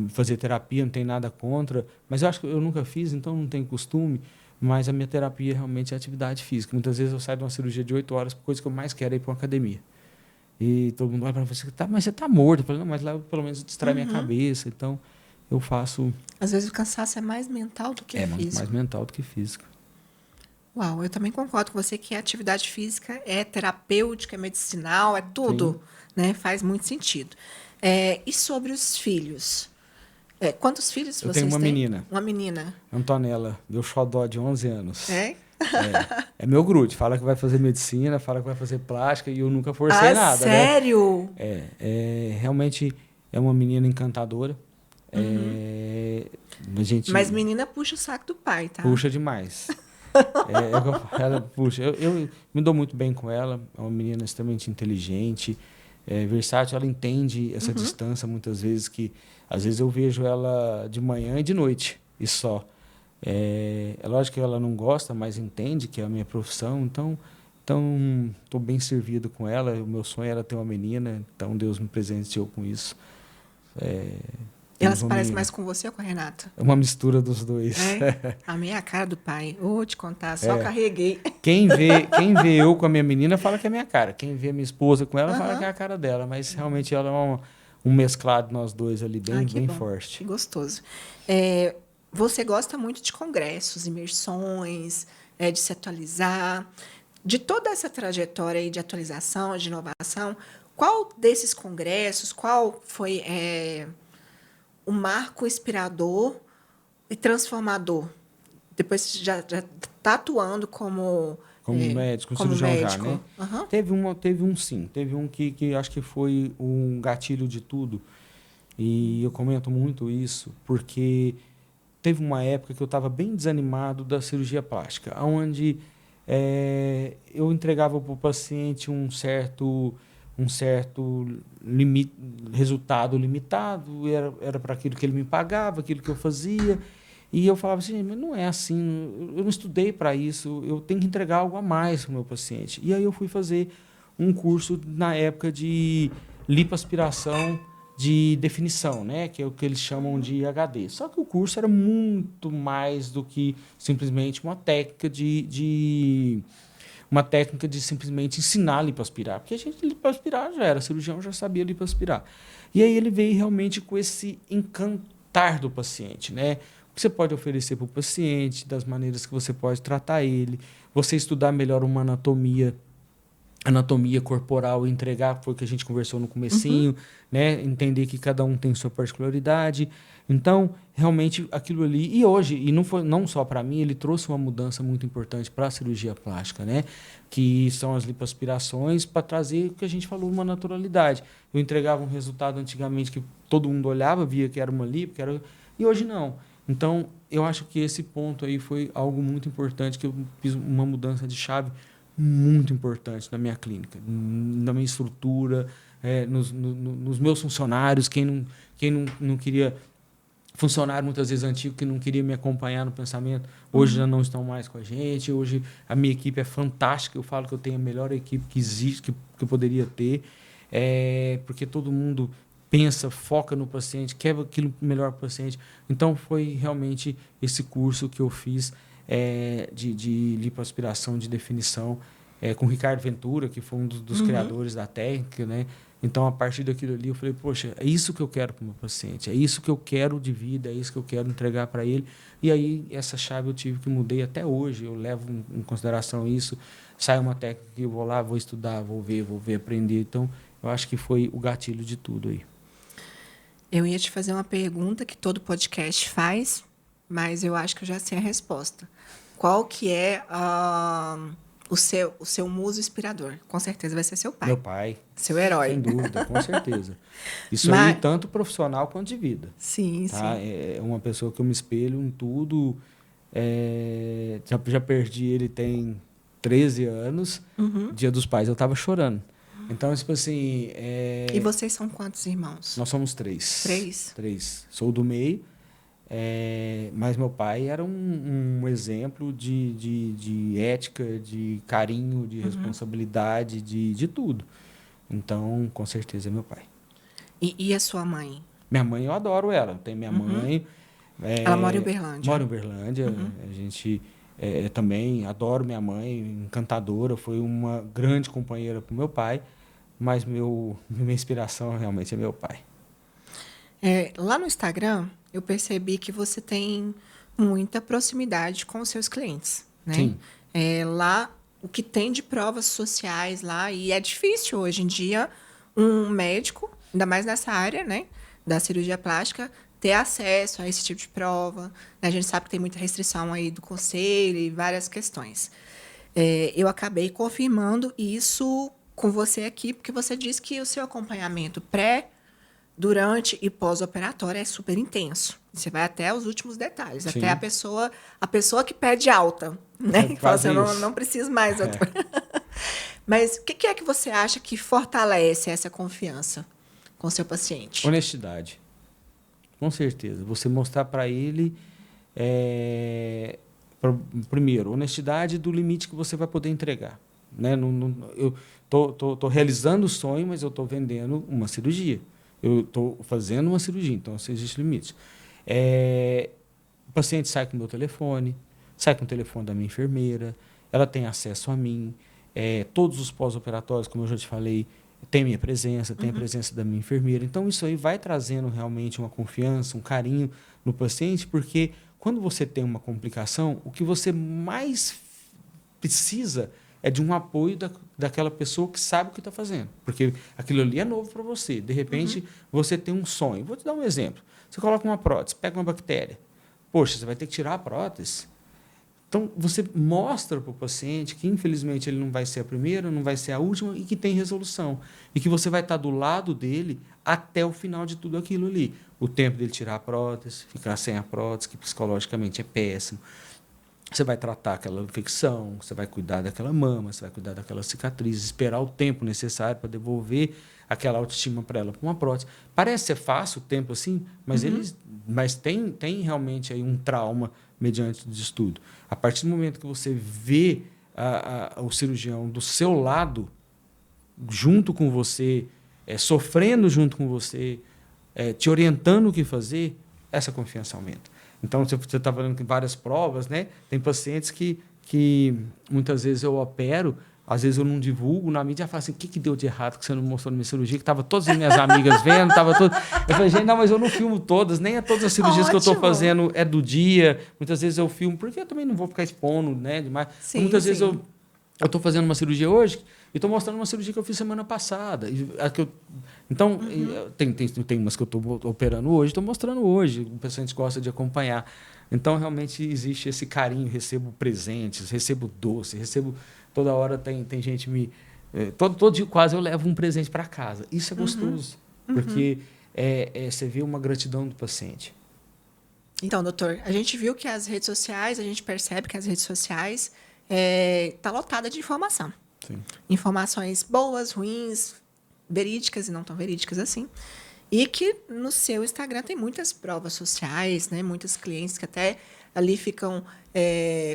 fazer terapia, não tem nada contra. Mas eu acho que eu nunca fiz, então não tenho costume. Mas a minha terapia realmente é atividade física. Muitas vezes eu saio de uma cirurgia de 8 horas, a coisa que eu mais quero é ir para uma academia. E todo mundo olha para mim e fala, mas você está morto. Eu falo, não, mas lá eu, pelo menos distrai minha cabeça. Então, eu faço... Às vezes o cansaço é mais mental do que físico. Mais mental do que físico. Uau, eu também concordo com você que a atividade física é terapêutica, é medicinal, é tudo, né? Faz muito sentido. E sobre os filhos? Quantos filhos vocês têm? Eu tenho uma menina. Uma menina. Antonella, meu xodó de 11 anos. É meu grude. Fala que vai fazer medicina, fala que vai fazer plástica e eu nunca forcei nada. Sério? Né? Realmente é uma menina encantadora. Mas menina puxa o saco do pai, tá? Puxa demais. Ela puxa. Eu me dou muito bem com ela. É uma menina extremamente inteligente, versátil. Ela entende essa distância muitas vezes, que às vezes eu vejo ela de manhã e de noite e só. É lógico que ela não gosta, mas entende que é a minha profissão. Então estou bem servido com ela. O meu sonho era ter uma menina, então Deus me presenteou com isso. Ela se parece mais com você ou com a Renata? É uma mistura dos dois. A minha é a cara do pai. Vou te contar, só carreguei. Quem vê eu com a minha menina fala que é minha cara. Quem vê a minha esposa com ela fala que é a cara dela. Mas realmente ela é um mesclado nós dois ali, bem forte. Que gostoso. Você gosta muito de congressos, imersões, de se atualizar. De toda essa trajetória aí de atualização, de inovação, qual desses congressos, qual foi... o marco inspirador e transformador? Depois você já está atuando como médico, como cirurgião médico. já, né? Teve um que acho que foi um gatilho de tudo. E eu comento muito isso, porque teve uma época que eu estava bem desanimado da cirurgia plástica, onde eu entregava para o paciente um certo resultado limitado, era para aquilo que ele me pagava, aquilo que eu fazia. E eu falava assim, mas não é assim, eu não estudei para isso, eu tenho que entregar algo a mais para o meu paciente. E aí eu fui fazer um curso na época de lipoaspiração de definição, né? Que é o que eles chamam de HD. Só que o curso era muito mais do que simplesmente uma técnica de simplesmente ensinar a lipoaspirar, porque a gente lipoaspirar já era, cirurgião já sabia lipoaspirar. E aí ele veio realmente com esse encantar do paciente, né? O que você pode oferecer para o paciente, das maneiras que você pode tratar ele, você estudar melhor uma anatomia corporal e entregar, foi o que a gente conversou no comecinho, né? Entender que cada um tem sua particularidade. Então, realmente, aquilo ali... E hoje, e não só para mim, ele trouxe uma mudança muito importante para a cirurgia plástica, né? Que são as lipoaspirações, para trazer o que a gente falou, uma naturalidade. Eu entregava um resultado antigamente que todo mundo olhava, via que era uma lipo, e hoje não. Então, eu acho que esse ponto aí foi algo muito importante, que eu fiz uma mudança de chave muito importante na minha clínica, na minha estrutura, nos meus funcionários, quem não queria... Funcionário muitas vezes antigo que não queria me acompanhar no pensamento, hoje já não estão mais com a gente. Hoje a minha equipe é fantástica, eu falo que eu tenho a melhor equipe que existe, que eu poderia ter, porque todo mundo pensa, foca no paciente, quer aquilo melhor para o paciente. Então foi realmente esse curso que eu fiz de lipoaspiração, de definição, com o Ricardo Ventura, que foi um dos criadores da técnica, né? Então, a partir daquilo ali, eu falei, poxa, é isso que eu quero para o meu paciente, é isso que eu quero de vida, é isso que eu quero entregar para ele. E aí, essa chave eu tive que mudar até hoje, eu levo em consideração isso. Sai uma técnica que eu vou lá, vou estudar, vou ver, aprender. Então, eu acho que foi o gatilho de tudo aí. Eu ia te fazer uma pergunta que todo podcast faz, mas eu acho que eu já sei a resposta. Qual que é o seu muso inspirador? Com certeza vai ser seu pai. Meu pai. Seu herói. Sem dúvida, com certeza. Isso aí, tanto profissional quanto de vida. Sim, tá? sim. É uma pessoa que eu me espelho em tudo. Já perdi ele tem 13 anos. Dia dos Pais eu estava chorando. Então, tipo assim... E vocês são quantos irmãos? Nós somos 3. 3? 3. Sou do meio. Mas meu pai era um exemplo de ética, de carinho, de responsabilidade, de tudo. Então, com certeza, é meu pai. E a sua mãe? Minha mãe, eu adoro ela. Tem minha mãe... Ela mora em Uberlândia. Mora em Uberlândia. A gente também adoro minha mãe, encantadora. Foi uma grande companheira para o meu pai. Mas minha inspiração realmente é meu pai. Lá no Instagram, eu percebi que você tem muita proximidade com os seus clientes, né? Sim. Lá, o que tem de provas sociais lá, e é difícil hoje em dia um médico, ainda mais nessa área, né, da cirurgia plástica, ter acesso a esse tipo de prova. A gente sabe que tem muita restrição aí do conselho e várias questões. Eu acabei confirmando isso com você aqui, porque você disse que o seu acompanhamento durante e pós-operatório é super intenso. Você vai até os últimos detalhes, Sim. até a pessoa que pede alta, né? Que fala assim, eu não preciso mais, doutor. Mas o que é que você acha que fortalece essa confiança com o seu paciente? Honestidade. Com certeza. Você mostrar para ele, primeiro, honestidade do limite que você vai poder entregar. Né? Eu tô realizando o sonho, mas eu estou vendendo uma cirurgia. Eu estou fazendo uma cirurgia, então existe limite. O paciente sai com o meu telefone, sai com o telefone da minha enfermeira, ela tem acesso a mim. Todos os pós-operatórios, como eu já te falei, tem minha presença, tem a presença da minha enfermeira. Então, isso aí vai trazendo realmente uma confiança, um carinho no paciente, porque quando você tem uma complicação, o que você mais precisa é de um apoio daquela pessoa que sabe o que está fazendo. Porque aquilo ali é novo para você. De repente, você tem um sonho. Vou te dar um exemplo. Você coloca uma prótese, pega uma bactéria. Poxa, você vai ter que tirar a prótese. Então, você mostra para o paciente que, infelizmente, ele não vai ser a primeira, não vai ser a última e que tem resolução. E que você vai estar do lado dele até o final de tudo aquilo ali. O tempo dele tirar a prótese, ficar sem a prótese, que psicologicamente é péssimo. Você vai tratar aquela infecção, você vai cuidar daquela mama, você vai cuidar daquela cicatriz, esperar o tempo necessário para devolver aquela autoestima para ela, para uma prótese. Parece ser fácil o tempo assim, mas tem realmente aí um trauma mediante o estudo. A partir do momento que você vê o cirurgião do seu lado, junto com você, sofrendo junto com você, te orientando o que fazer, essa confiança aumenta. Então, você está falando que várias provas, né? Tem pacientes que muitas vezes eu opero, às vezes eu não divulgo, na mídia fala assim, o que deu de errado que você não mostrou na minha cirurgia? Que estava todas as minhas amigas vendo, estava tudo. Eu falei, gente, não, mas eu não filmo todas, nem todas as cirurgias que eu estou fazendo é do dia. Muitas vezes eu filmo, porque eu também não vou ficar expondo, né? Demais. Sim, muitas vezes eu estou fazendo uma cirurgia hoje e estou mostrando uma cirurgia que eu fiz semana passada. Então, tem umas que eu estou operando hoje, estou mostrando hoje. O paciente gosta de acompanhar. Então, realmente, existe esse carinho. Recebo presentes, recebo doce, toda hora tem gente me... Todo dia quase eu levo um presente para casa. Isso é gostoso, porque você vê uma gratidão do paciente. Então, doutor, a gente viu que as redes sociais, a gente percebe que as redes sociais tá lotada de informação. Sim. Informações boas, ruins, verídicas e não tão verídicas assim. E que no seu Instagram tem muitas provas sociais, né? Muitos clientes que até ali ficam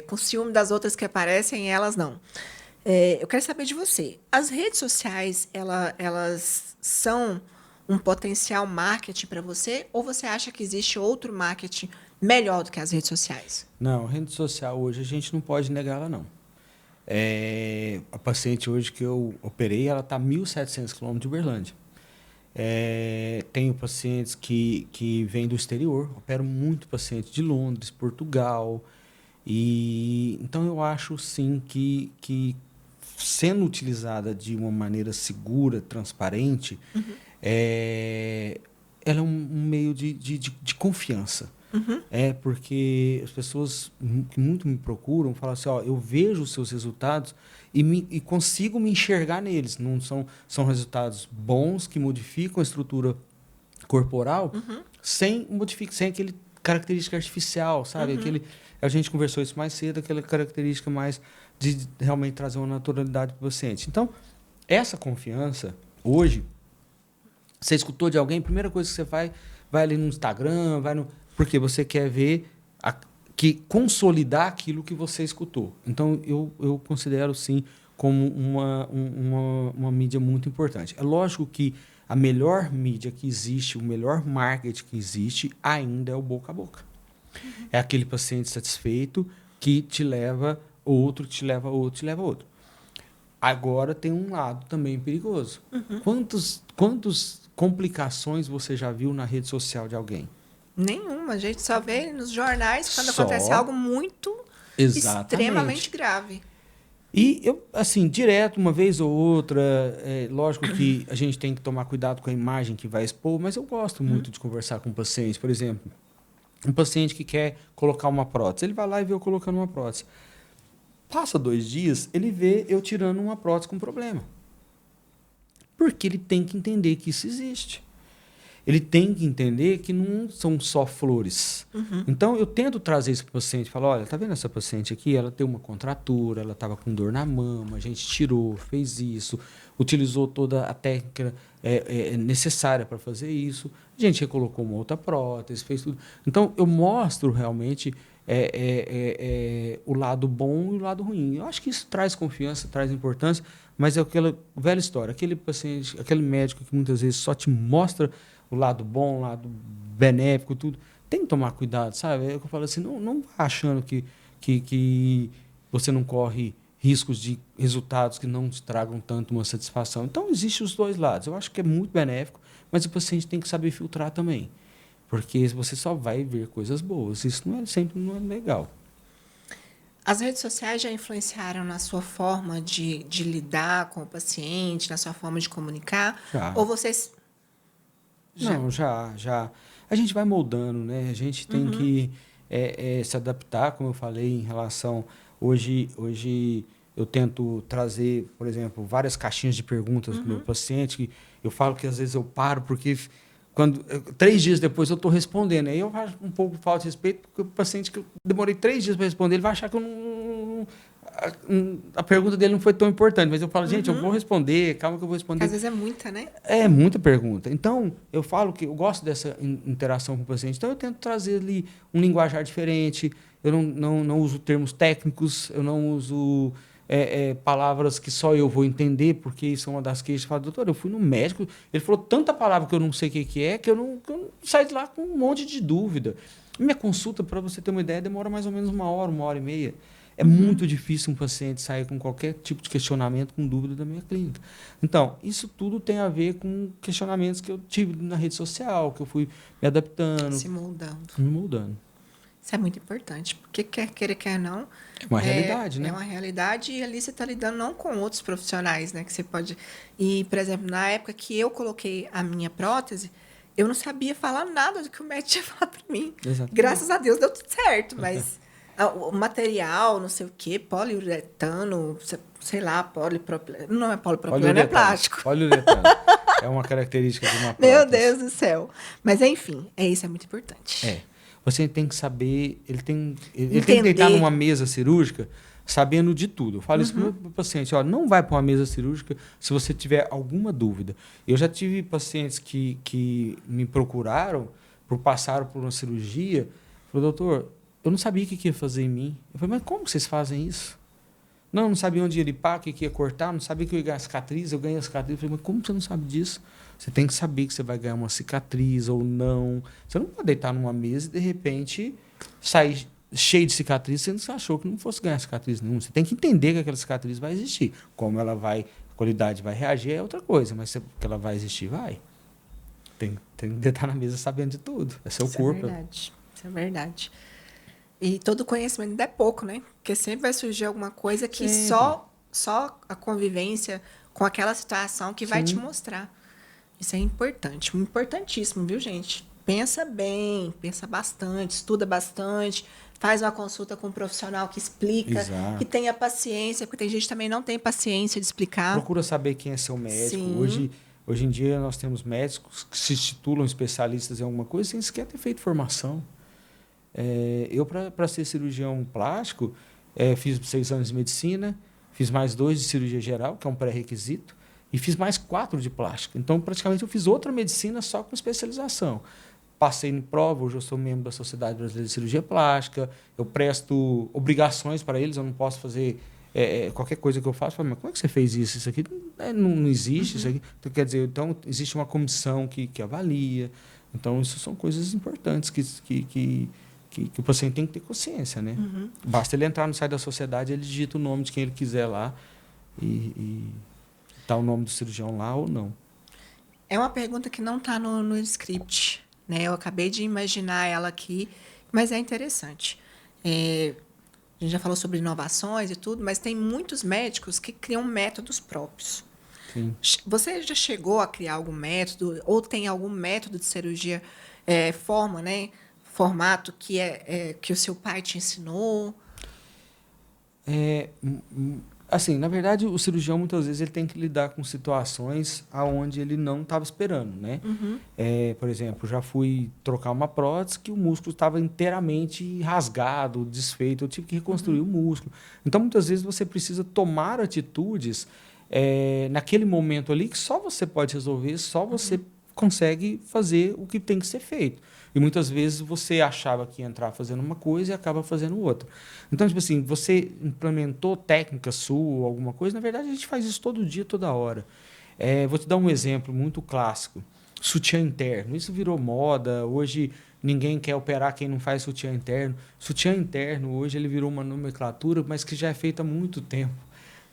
com ciúme das outras que aparecem e elas não. Eu quero saber de você. As redes sociais, elas são um potencial marketing para você? Ou você acha que existe outro marketing melhor do que as redes sociais? Não, a rede social hoje a gente não pode negá-la, não. A paciente hoje que eu operei, ela está a 1.700 km de Uberlândia. Tenho pacientes que vêm do exterior, opero muito paciente de Londres, Portugal. Então, eu acho, sim, que sendo utilizada de uma maneira segura, transparente, ela é um meio de confiança. Porque as pessoas que muito me procuram falam assim, eu vejo os seus resultados e consigo me enxergar neles. Não são resultados bons que modificam a estrutura corporal sem aquele característica artificial, sabe? A gente conversou isso mais cedo, aquela característica mais de realmente trazer uma naturalidade para o paciente. Então, essa confiança, hoje, você escutou de alguém, a primeira coisa que você vai ali no Instagram, porque você quer ver, consolidar aquilo que você escutou. Então, eu considero, sim, como uma mídia muito importante. É lógico que a melhor mídia que existe, o melhor marketing que existe, ainda é o boca a boca. É aquele paciente satisfeito que te leva outro, te leva outro, te leva outro. Agora, tem um lado também perigoso. Quantas complicações você já viu na rede social de alguém? Nenhuma. A gente só vê nos jornais quando acontece algo muito extremamente grave. E eu, assim, direto, uma vez ou outra, lógico que a gente tem que tomar cuidado com a imagem que vai expor, mas eu gosto muito de conversar com pacientes. Por exemplo, um paciente que quer colocar uma prótese, ele vai lá e vê eu colocando uma prótese. Passa 2 dias, ele vê eu tirando uma prótese com problema. Porque ele tem que entender que isso existe. Ele tem que entender que não são só flores. Então, eu tento trazer isso para o paciente. Falo, olha, tá vendo essa paciente aqui? Ela tem uma contratura, ela estava com dor na mama, a gente tirou, fez isso, utilizou toda a técnica necessária para fazer isso. A gente recolocou uma outra prótese, fez tudo. Então, eu mostro realmente o lado bom e o lado ruim. Eu acho que isso traz confiança, traz importância, mas é aquela velha história. Aquele paciente, aquele médico que muitas vezes só te mostra o lado bom, o lado benéfico, tudo. Tem que tomar cuidado, sabe? É o que eu falo assim, não vá achando que você não corre riscos de resultados que não te tragam tanto uma satisfação. Então, existem os dois lados. Eu acho que é muito benéfico, mas o paciente tem que saber filtrar também. Porque você só vai ver coisas boas. Isso sempre não é legal. As redes sociais já influenciaram na sua forma de lidar com o paciente, na sua forma de comunicar? Já. Ou vocês... Não, já. A gente vai moldando, né? A gente tem que se adaptar, como eu falei, em relação... Hoje eu tento trazer, por exemplo, várias caixinhas de perguntas para o meu paciente. Que eu falo que às vezes eu paro, porque 3 dias depois eu estou respondendo. Aí eu acho um pouco de falta de respeito, porque o paciente que eu demorei 3 dias para responder, ele vai achar que a pergunta dele não foi tão importante, mas eu falo, gente, eu vou responder, calma que eu vou responder. Porque às vezes é muita, né? É muita pergunta. Então, eu falo que eu gosto dessa interação com o paciente, então eu tento trazer ali um linguajar diferente, eu não uso termos técnicos, eu não uso palavras que só eu vou entender, porque isso é uma das queixas. Eu falo, doutor, eu fui no médico, ele falou tanta palavra que eu não sei o que é, que eu saio de lá com um monte de dúvida. Minha consulta, para você ter uma ideia, demora mais ou menos 1 hora e meia. É muito difícil um paciente sair com qualquer tipo de questionamento, com dúvida da minha clínica. Então, isso tudo tem a ver com questionamentos que eu tive na rede social, que eu fui me adaptando. Se moldando. Me moldando. Isso é muito importante, porque quer não... É uma realidade, né? É uma realidade e ali você está lidando não com outros profissionais, né? Que você pode... E, por exemplo, na época que eu coloquei a minha prótese, eu não sabia falar nada do que o médico tinha falado para mim. Exatamente. Graças a Deus deu tudo certo, mas... O material, não sei o quê, poliuretano, sei lá, polipropileno. Não é polipropileno, é plástico. Poliuretano. É uma característica de uma prótese. Meu Deus do céu. Mas, enfim, isso é muito importante. Você tem que saber... Ele tem que deitar numa mesa cirúrgica sabendo de tudo. Eu falo isso para o meu paciente. Não vai para uma mesa cirúrgica se você tiver alguma dúvida. Eu já tive pacientes que me procuraram, passaram por uma cirurgia, falaram, doutor... Eu não sabia o que ia fazer em mim. Eu falei, mas como vocês fazem isso? Não sabia onde ia limpar, o que ia cortar, não sabia que eu ia ganhar cicatriz, eu ganhei a cicatriz. Eu falei, mas como você não sabe disso? Você tem que saber que você vai ganhar uma cicatriz ou não. Você não pode deitar numa mesa e, de repente, sair cheio de cicatriz, você não achou que não fosse ganhar cicatriz nenhuma. Você tem que entender que aquela cicatriz vai existir. Como ela vai, a qualidade vai reagir é outra coisa, mas que ela vai existir, vai. Tem que estar na mesa sabendo de tudo. É seu corpo. É verdade. Isso é verdade. E todo conhecimento ainda é pouco, né? Porque sempre vai surgir alguma coisa que só a convivência com aquela situação que vai te mostrar. Isso é importante, importantíssimo, viu, gente? Pensa bem, pensa bastante, estuda bastante, faz uma consulta com um profissional que explica, Exato. que tenha paciência, porque tem gente que também não tem paciência de explicar. Procura saber quem é seu médico. Sim. Hoje em dia nós temos médicos que se titulam especialistas em alguma coisa sem sequer ter feito formação. Eu, para ser cirurgião plástico, fiz 6 anos de medicina, fiz mais 2 de cirurgia geral, que é um pré-requisito, e fiz mais 4 de plástica. Então, praticamente, eu fiz outra medicina só com especialização. Passei em prova, hoje eu sou membro da Sociedade Brasileira de Cirurgia Plástica, eu presto obrigações para eles, eu não posso fazer qualquer coisa que eu faço. Mas como é que você fez isso? Isso aqui não existe. Isso aqui. Então, quer dizer, existe uma comissão que avalia. Então, isso são coisas importantes que o paciente tem que ter consciência, né? Basta ele entrar no site da sociedade, ele digita o nome de quem ele quiser lá e tá o nome do cirurgião lá ou não. É uma pergunta que não está no script, né? Eu acabei de imaginar ela aqui, mas é interessante. A gente já falou sobre inovações e tudo, mas tem muitos médicos que criam métodos próprios. Sim. Você já chegou a criar algum método, ou tem algum método de cirurgia, formato que o seu pai te ensinou? Assim, na verdade, o cirurgião, muitas vezes, ele tem que lidar com situações onde ele não estava esperando, né? Por exemplo, já fui trocar uma prótese que o músculo estava inteiramente rasgado, desfeito, eu tive que reconstruir o músculo. Então, muitas vezes, você precisa tomar atitudes naquele momento ali que só você pode resolver, só você consegue fazer o que tem que ser feito. E muitas vezes você achava que ia entrar fazendo uma coisa e acaba fazendo outra. Então, tipo assim, você implementou técnica sua ou alguma coisa, na verdade a gente faz isso todo dia, toda hora. Vou te dar um exemplo muito clássico. Sutiã interno. Isso virou moda. Hoje ninguém quer operar quem não faz sutiã interno. Sutiã interno, hoje ele virou uma nomenclatura, mas que já é feita há muito tempo.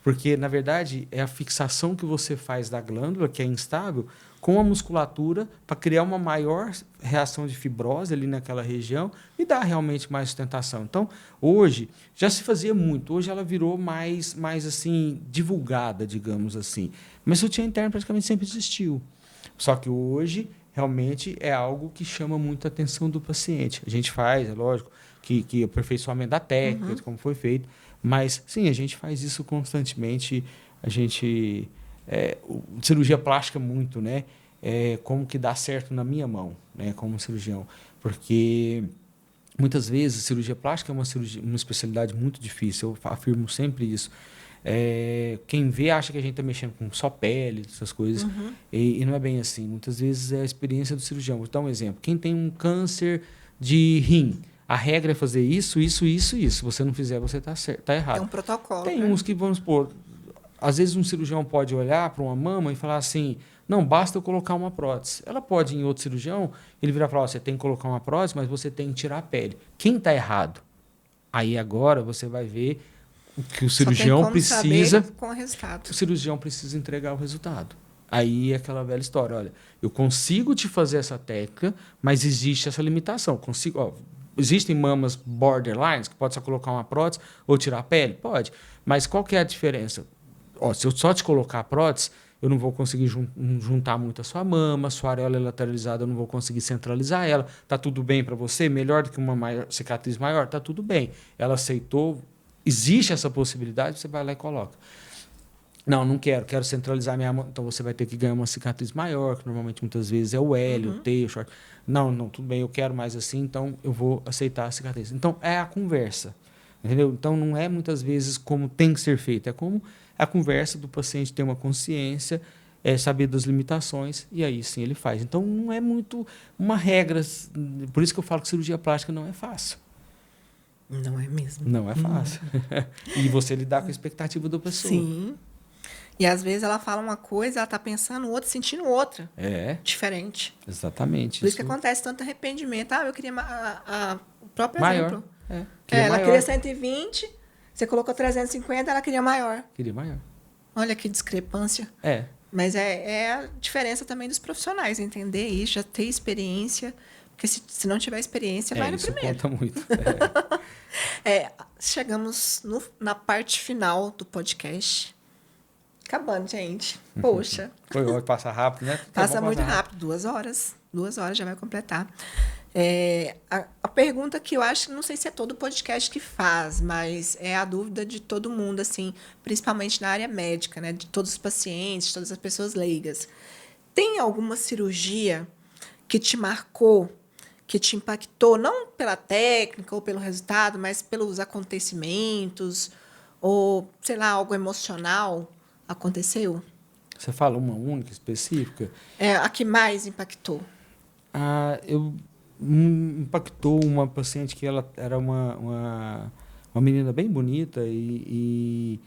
Porque, na verdade, é a fixação que você faz da glândula, que é instável, com a musculatura para criar uma maior reação de fibrose ali naquela região e dar realmente mais sustentação. Então, hoje, já se fazia muito. Hoje ela virou mais assim, divulgada, digamos assim. Mas o sutiã interno praticamente sempre existiu. Só que hoje, realmente, é algo que chama muito a atenção do paciente. A gente faz, é lógico, que aperfeiçoamento da técnica, de como foi feito. Mas, sim, a gente faz isso constantemente. A gente... cirurgia plástica muito, né? Como que dá certo na minha mão, né? Como cirurgião. Porque, muitas vezes, cirurgia plástica é uma especialidade muito difícil. Eu afirmo sempre isso. Quem vê acha que a gente está mexendo com só pele, essas coisas. E não é bem assim. Muitas vezes é a experiência do cirurgião. Vou dar um exemplo. Quem tem um câncer de rim, a regra é fazer isso, isso, isso, isso. Se você não fizer, você está errado. É um protocolo. Tem uns que, vamos supor, às vezes um cirurgião pode olhar para uma mama e falar assim, não, basta eu colocar uma prótese. Ela pode, em outro cirurgião, ele virar e falar, você tem que colocar uma prótese, mas você tem que tirar a pele. Quem está errado? Aí agora você vai ver que o cirurgião precisa... com o resultado. O cirurgião precisa entregar o resultado. Aí é aquela velha história, olha, eu consigo te fazer essa técnica, mas existe essa limitação. Existem mamas borderlines, que pode só colocar uma prótese ou tirar a pele? Pode. Mas qual que é a diferença? Se eu só te colocar a prótese, eu não vou conseguir juntar muito a sua mama, sua areola lateralizada, eu não vou conseguir centralizar ela. Tá tudo bem para você? Melhor do que uma cicatriz maior? Tá tudo bem. Ela aceitou, existe essa possibilidade, você vai lá e coloca. Não quero centralizar minha mão. Então você vai ter que ganhar uma cicatriz maior, que normalmente muitas vezes é o L, o T, o short. Não, tudo bem, eu quero mais assim, então eu vou aceitar a cicatriz. Então é a conversa, entendeu? Então não é muitas vezes como tem que ser feito, é como a conversa do paciente ter uma consciência, saber das limitações, e aí sim ele faz. Então não é muito uma regra, por isso que eu falo que cirurgia plástica não é fácil. Não é mesmo. Não é fácil. E você lidar com a expectativa da pessoa. Sim. E às vezes ela fala uma coisa, ela está pensando outra, sentindo outra. Diferente. Exatamente. Por isso que acontece tanto arrependimento. Eu queria o próprio exemplo. Ela queria 120, você colocou 350, ela queria maior. Queria maior. Olha que discrepância. É. Mas é a diferença também dos profissionais, entender isso, já ter experiência. Porque se não tiver experiência, vai no primeiro. Conta muito. Chegamos na parte final do podcast. Acabando, gente. Poxa. Foi ótimo, passa rápido, né? Passa muito rápido. 2 horas. 2 horas já vai completar. A pergunta que eu acho, não sei se é todo podcast que faz, mas é a dúvida de todo mundo, assim, principalmente na área médica, né? De todos os pacientes, todas as pessoas leigas. Tem alguma cirurgia que te marcou, que te impactou, não pela técnica ou pelo resultado, mas pelos acontecimentos, ou, sei lá, algo emocional aconteceu? Você fala uma única, específica? A que mais impactou? Impactou uma paciente que ela era uma menina bem bonita e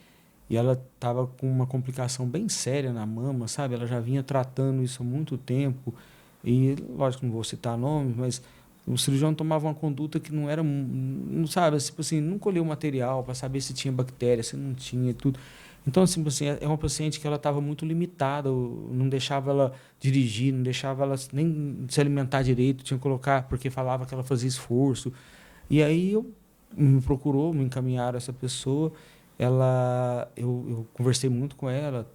ela estava com uma complicação bem séria na mama, sabe? Ela já vinha tratando isso há muito tempo e, lógico, não vou citar nomes, mas o cirurgião tomava uma conduta que não era, não sabe, tipo assim, não colheu o material para saber se tinha bactéria, se não tinha e tudo. Então, assim, é uma paciente que ela estava muito limitada, não deixava ela dirigir, não deixava ela nem se alimentar direito, tinha que colocar, porque falava que ela fazia esforço. E aí me encaminharam essa pessoa. Eu conversei muito com ela,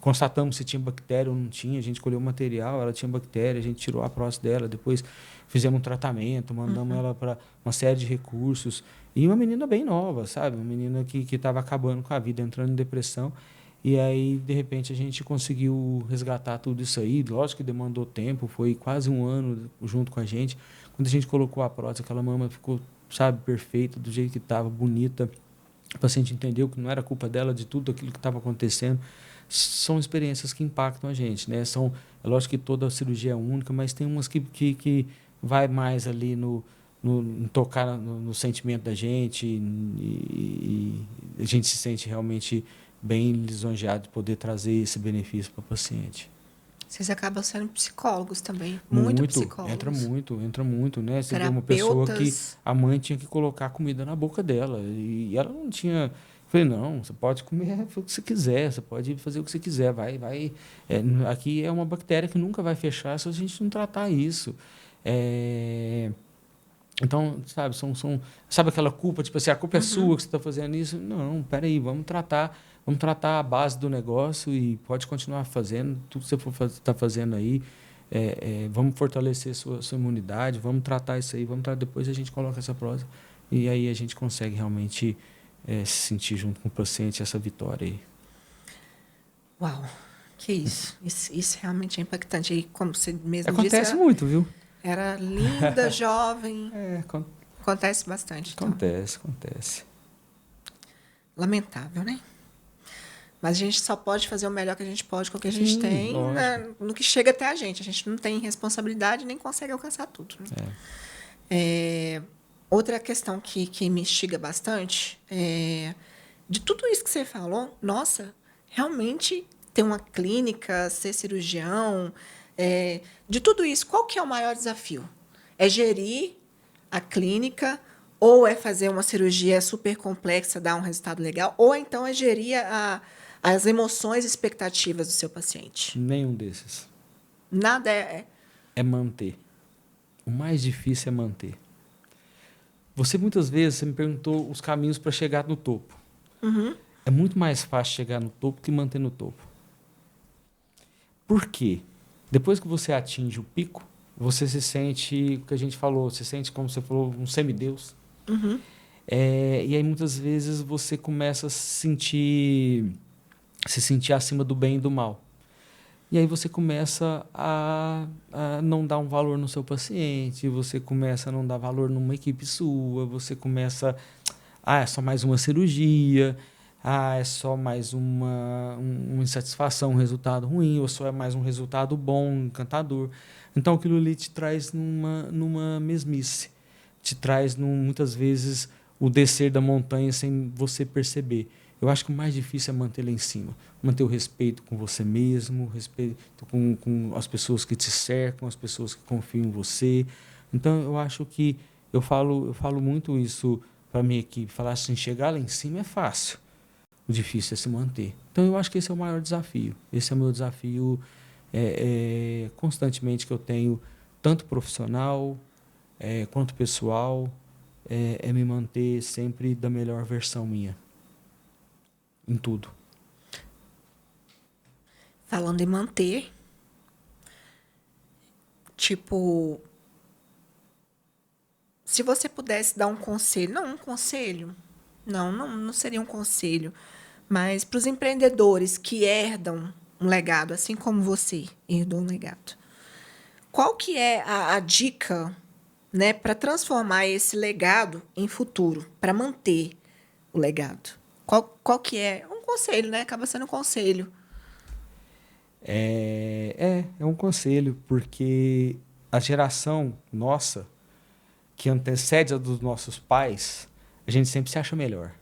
constatamos se tinha bactéria ou não tinha, a gente colheu o material, ela tinha bactéria, a gente tirou a próstata dela, depois fizemos um tratamento, mandamos ela para uma série de recursos. E uma menina bem nova, sabe? Uma menina que estava acabando com a vida, entrando em depressão. E aí, de repente, a gente conseguiu resgatar tudo isso aí. Lógico que demandou tempo, foi quase 1 ano junto com a gente. Quando a gente colocou a prótese, aquela mama ficou, sabe, perfeita, do jeito que estava, bonita. O paciente entendeu que não era culpa dela, de tudo aquilo que estava acontecendo. São experiências que impactam a gente, né? É lógico que toda cirurgia é única, mas tem umas que vai mais ali no tocar no sentimento da gente e a gente se sente realmente bem lisonjeado de poder trazer esse benefício para o paciente. Vocês acabam sendo psicólogos também, muito psicólogos. Entra muito, né? Você vê uma pessoa que a mãe tinha que colocar comida na boca dela e ela não tinha... Eu falei, não, você pode comer o que você quiser, você pode fazer o que você quiser, vai. Aqui é uma bactéria que nunca vai fechar se a gente não tratar isso. Então, sabe aquela culpa, tipo assim, a culpa é sua que você está fazendo isso? Não, peraí, vamos tratar a base do negócio e pode continuar fazendo tudo que você está fazendo aí. Vamos fortalecer sua imunidade, vamos tratar isso aí, depois a gente coloca essa prótese e aí a gente consegue realmente se sentir junto com o paciente essa vitória aí. Uau, que isso. Isso realmente é impactante. E como você mesmo Acontece disse... muito, viu? Era linda, jovem. Acontece bastante. Então. Acontece. Lamentável, né? Mas a gente só pode fazer o melhor que a gente pode com o que a gente tem, no que chega até a gente. A gente não tem responsabilidade nem consegue alcançar tudo. Né? Outra questão que me instiga bastante de tudo isso que você falou, nossa, realmente ter uma clínica, ser cirurgião... de tudo isso, qual que é o maior desafio? É gerir a clínica ou é fazer uma cirurgia super complexa, dar um resultado legal? Ou então é gerir as emoções e expectativas do seu paciente? Nenhum desses. Nada É manter. O mais difícil é manter. Muitas vezes, você me perguntou os caminhos para chegar no topo. É muito mais fácil chegar no topo que manter no topo. Por quê? Depois que você atinge o pico, você se sente, o que a gente falou, se sente, como você falou, um semideus. E aí, muitas vezes, você começa a se sentir acima do bem e do mal. E aí você começa a não dar um valor no seu paciente, você começa a não dar valor numa equipe sua, você começa... é só mais uma cirurgia... é só mais uma insatisfação, um resultado ruim, ou só é mais um resultado bom, encantador. Então, aquilo ali te traz numa mesmice. Te traz, muitas vezes, o descer da montanha sem você perceber. Eu acho que o mais difícil é manter lá em cima. Manter o respeito com você mesmo, respeito com as pessoas que te cercam, as pessoas que confiam em você. Então, eu acho que Eu falo muito isso para minha equipe, falar assim, chegar lá em cima é fácil, o difícil é se manter. Então, eu acho que esse é o maior desafio. Esse é o meu desafio constantemente que eu tenho, tanto profissional quanto pessoal, é me manter sempre da melhor versão minha, em tudo. Falando em manter, tipo, se você pudesse dar um conselho, não seria um conselho, mas para os empreendedores que herdam um legado, assim como você herdou um legado, qual que é a dica, né, para transformar esse legado em futuro, para manter o legado? Qual que é? Um conselho, né? Acaba sendo um conselho. É um conselho, porque a geração nossa, que antecede a dos nossos pais, a gente sempre se acha melhor.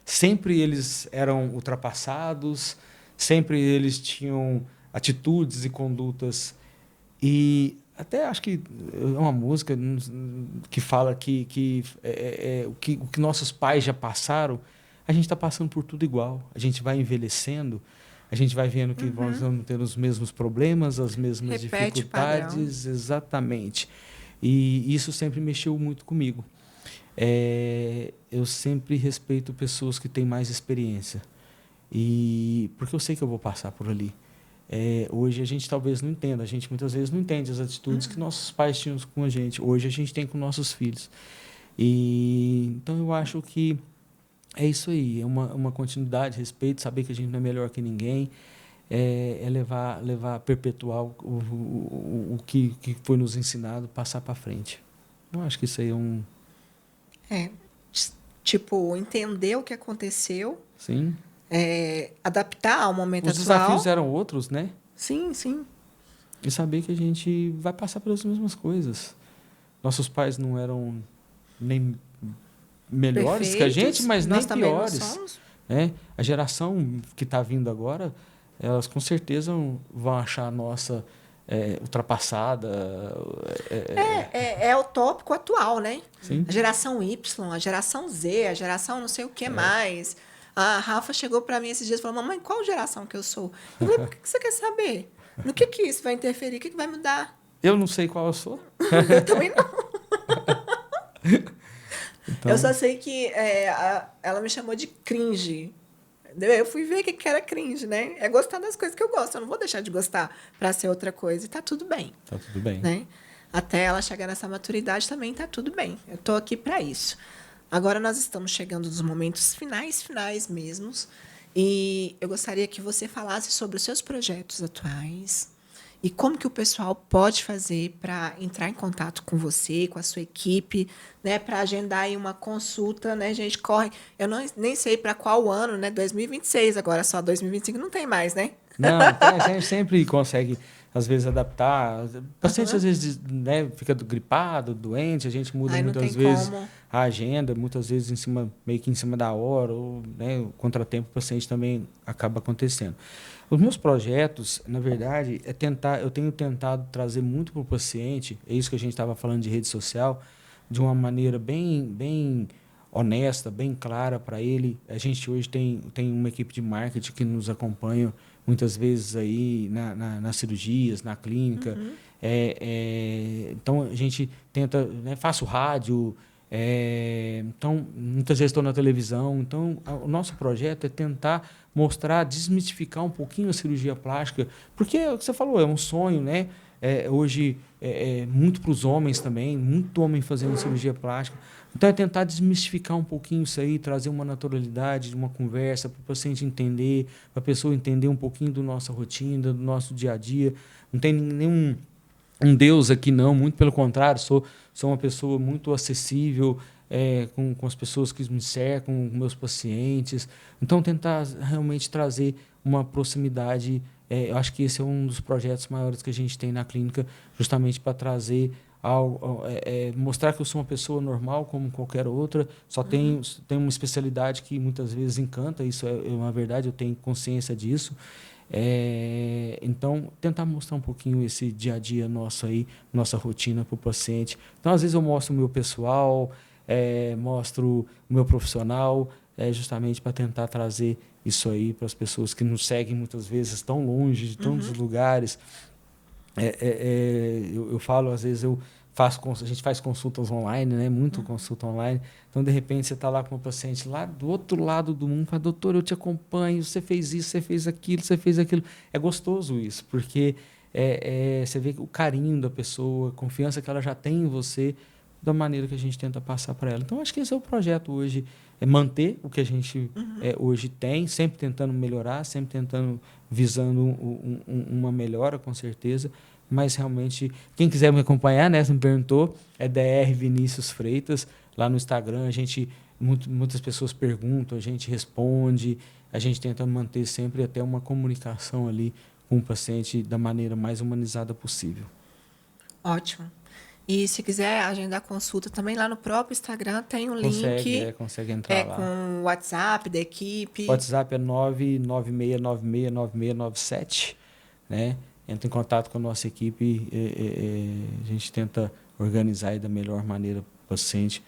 Sempre eles eram ultrapassados, sempre eles tinham atitudes e condutas. E até acho que é uma música que fala que o que nossos pais já passaram, a gente está passando por tudo igual. A gente vai envelhecendo, a gente vai vendo que nós vamos ter os mesmos problemas, as mesmas Repete o padrão. dificuldades. Exatamente. E isso sempre mexeu muito comigo. Eu sempre respeito pessoas que têm mais experiência. Porque eu sei que eu vou passar por ali. Hoje a gente talvez não entenda, a gente muitas vezes não entende as atitudes que nossos pais tinham com a gente. Hoje a gente tem com nossos filhos. Então eu acho que é isso aí, é uma continuidade, respeito, saber que a gente não é melhor que ninguém, levar perpetuar o que foi nos ensinado, passar para frente. Eu acho que isso aí é um... Tipo, entender o que aconteceu. Sim. Adaptar ao momento Os atual. desafios eram outros, né? Sim, sim. E saber que a gente vai passar pelas mesmas coisas. Nossos pais não eram nem melhores Perfeitos, que a gente, mas nem nós também não piores. somos. Né? A geração que está vindo agora, elas com certeza vão achar a nossa ultrapassada. É o tópico atual, né? Sim. A geração Y, a geração Z, a geração não sei o que mais. A Rafa chegou para mim esses dias e falou, mamãe, qual geração que eu sou? Eu falei, por que você quer saber? No que isso vai interferir? O que vai mudar? Eu não sei qual eu sou. Eu também não. Então, eu só sei que ela me chamou de cringe. Eu fui ver o que era cringe, né? É gostar das coisas que eu gosto. Eu não vou deixar de gostar para ser outra coisa. E tá tudo bem. tá tudo bem. Né? Até ela chegar nessa maturidade também tá tudo bem. Eu tô aqui para isso. Agora nós estamos chegando nos momentos finais mesmos. E eu gostaria que você falasse sobre os seus projetos atuais e como que o pessoal pode fazer para entrar em contato com você, com a sua equipe, né, para agendar aí uma consulta, né? A gente corre, eu nem sei para qual ano, né? 2026 agora, só 2025 não tem mais, né? Não, a gente sempre consegue, às vezes, adaptar. O paciente, às vezes, né, fica gripado, doente, a gente muda muitas vezes a agenda, muitas vezes meio que em cima da hora, ou né, o contratempo o paciente também acaba acontecendo. Os meus projetos, na verdade, eu tenho tentado trazer muito para o paciente, é isso que a gente estava falando de rede social, de uma maneira bem honesta, bem clara para ele. A gente hoje tem uma equipe de marketing que nos acompanha muitas vezes aí nas cirurgias, na clínica. Então, a gente tenta, né, faço rádio, então, muitas vezes estou na televisão. Então, o nosso projeto é tentar mostrar, desmistificar um pouquinho a cirurgia plástica, porque é o que você falou, é um sonho, né? Hoje, muito para os homens também, muito homem fazendo cirurgia plástica. Então, é tentar desmistificar um pouquinho isso aí, trazer uma naturalidade, uma conversa para o paciente entender, para a pessoa entender um pouquinho da nossa rotina, do nosso dia a dia. Não tem nenhum Deus aqui, não, muito pelo contrário, sou uma pessoa muito acessível com as pessoas que me cercam, com meus pacientes. Então, tentar realmente trazer uma proximidade. Eu acho que esse é um dos projetos maiores que a gente tem na clínica, justamente para trazer mostrar que eu sou uma pessoa normal como qualquer outra, só tenho uma especialidade que muitas vezes encanta, isso é uma verdade, eu tenho consciência disso. Então, tentar mostrar um pouquinho esse dia a dia nosso aí, nossa rotina para o paciente. Então, às vezes eu mostro o meu pessoal, mostro o meu profissional, justamente para tentar trazer isso aí para as pessoas que nos seguem muitas vezes tão longe, de tantos lugares. Eu falo, às vezes a gente faz consultas online, né? Muito consulta online. Então, de repente, você está lá com um paciente lá do outro lado do mundo, fala, doutor, eu te acompanho, você fez isso, você fez aquilo, você fez aquilo. É gostoso isso, porque você vê o carinho da pessoa, a confiança que ela já tem em você, da maneira que a gente tenta passar para ela. Então, acho que esse é o projeto hoje, é manter o que a gente hoje tem, sempre tentando melhorar, sempre tentando, visando uma melhora, com certeza. Mas realmente, quem quiser me acompanhar, né, você me perguntou, é DR Vinícius Freitas, lá no Instagram, muitas pessoas perguntam, a gente responde, a gente tenta manter sempre até uma comunicação ali com o paciente da maneira mais humanizada possível. Ótimo. E se quiser agendar consulta, também lá no próprio Instagram tem um link. Consegue entrar lá. Com o WhatsApp da equipe. O WhatsApp é 996969697, né? Entra em contato com a nossa equipe, a gente tenta organizar aí da melhor maneira para o paciente,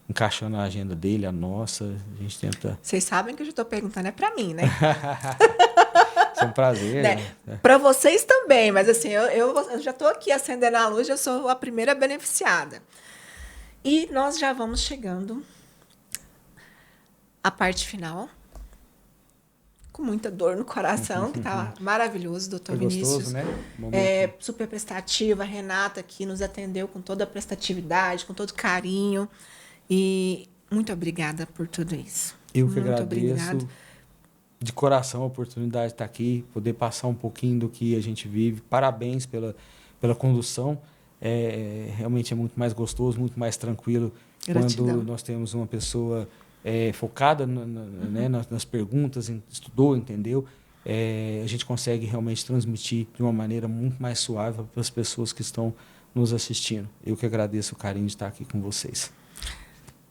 encaixando a agenda dele, a nossa, a gente tenta... Vocês sabem que eu já estou perguntando, é para mim, né? Isso é um prazer. Né? Para vocês também, mas assim, eu já estou aqui acendendo a luz, já sou a primeira beneficiada. E nós já vamos chegando à parte final, com muita dor no coração, que tá maravilhoso, doutor Vinícius. Gostoso, né? Super prestativa, a Renata aqui nos atendeu com toda a prestatividade, com todo carinho. E muito obrigada por tudo isso. Eu que agradeço de coração a oportunidade de estar aqui, poder passar um pouquinho do que a gente vive. Parabéns pela condução. Realmente é muito mais gostoso, muito mais tranquilo. Gratidão. Quando nós temos uma pessoa focada né, nas perguntas, estudou, entendeu, a gente consegue realmente transmitir de uma maneira muito mais suave para as pessoas que estão nos assistindo. Eu que agradeço o carinho de estar aqui com vocês.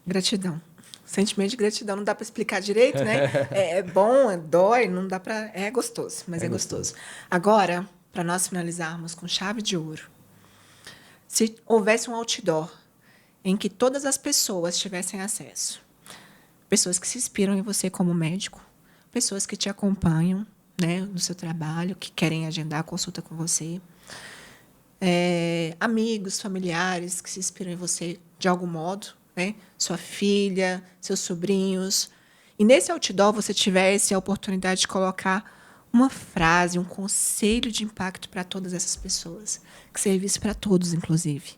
Gratidão. Sentimento de gratidão não dá para explicar direito, né? É bom, dói, não dá para... É gostoso, mas é gostoso. Agora, para nós finalizarmos com chave de ouro, se houvesse um outdoor em que todas as pessoas tivessem acesso, pessoas que se inspiram em você como médico, pessoas que te acompanham, né, no seu trabalho, que querem agendar a consulta com você, amigos, familiares que se inspiram em você de algum modo, né, sua filha, seus sobrinhos. E nesse outdoor você tivesse a oportunidade de colocar uma frase, um conselho de impacto para todas essas pessoas, que servisse para todos, inclusive.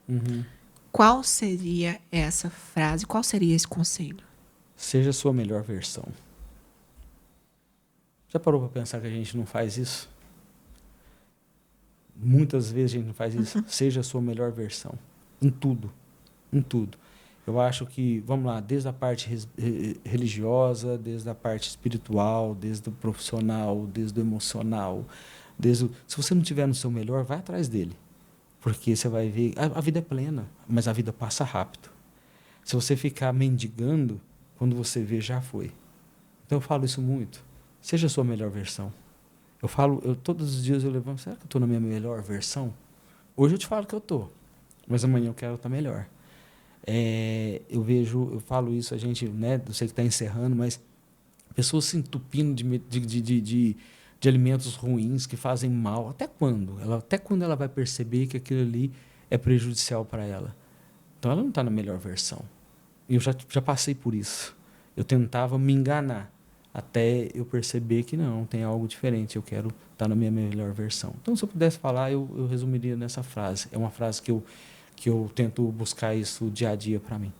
Qual seria essa frase? Qual seria esse conselho? Seja a sua melhor versão. Já parou para pensar que a gente não faz isso? Muitas vezes a gente não faz isso. Seja a sua melhor versão. Em tudo. Em tudo. Eu acho que, vamos lá, desde a parte religiosa, desde a parte espiritual, desde o profissional, desde o emocional, se você não estiver no seu melhor, vai atrás dele. Porque você vai ver... A vida é plena, mas a vida passa rápido. Se você ficar mendigando, quando você vê, já foi. Então, eu falo isso muito. Seja a sua melhor versão. Todos os dias eu levanto, será que eu estou na minha melhor versão? Hoje eu te falo que eu estou, mas amanhã eu quero estar melhor. Eu falo isso, a gente, né, eu sei que está encerrando, mas pessoas se entupindo de alimentos ruins que fazem mal. Até quando? Até quando ela vai perceber que aquilo ali é prejudicial para ela? Então, ela não está na melhor versão. Eu já passei por isso. Eu tentava me enganar até eu perceber que não, tem algo diferente. Eu quero estar na minha melhor versão. Então, se eu pudesse falar, eu resumiria nessa frase. É uma frase que eu tento buscar isso dia a dia para mim.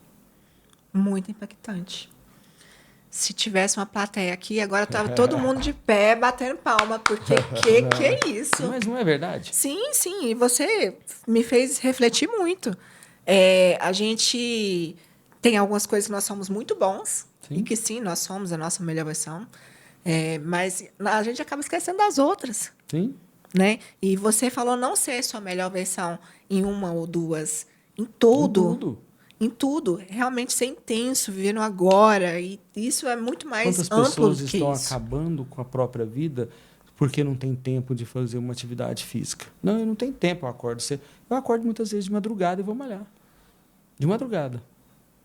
Muito impactante. Se tivesse uma plateia aqui, agora estava todo mundo de pé, batendo palma, porque que é isso? Mas não é verdade? Sim, sim. E você me fez refletir muito. A gente... Tem algumas coisas que nós somos muito bons, sim. E que sim, nós somos a nossa melhor versão, mas a gente acaba esquecendo das outras. Sim. Né? E você falou não ser sua melhor versão em uma ou duas, em tudo. Em tudo. Realmente ser intenso, viver no agora. E isso é muito mais amplo. Quantas pessoas do que estão isso. Acabando com a própria vida porque não tem tempo de fazer uma atividade física. Não, eu não tenho tempo, eu acordo cedo. Eu acordo muitas vezes de madrugada e vou malhar. De madrugada.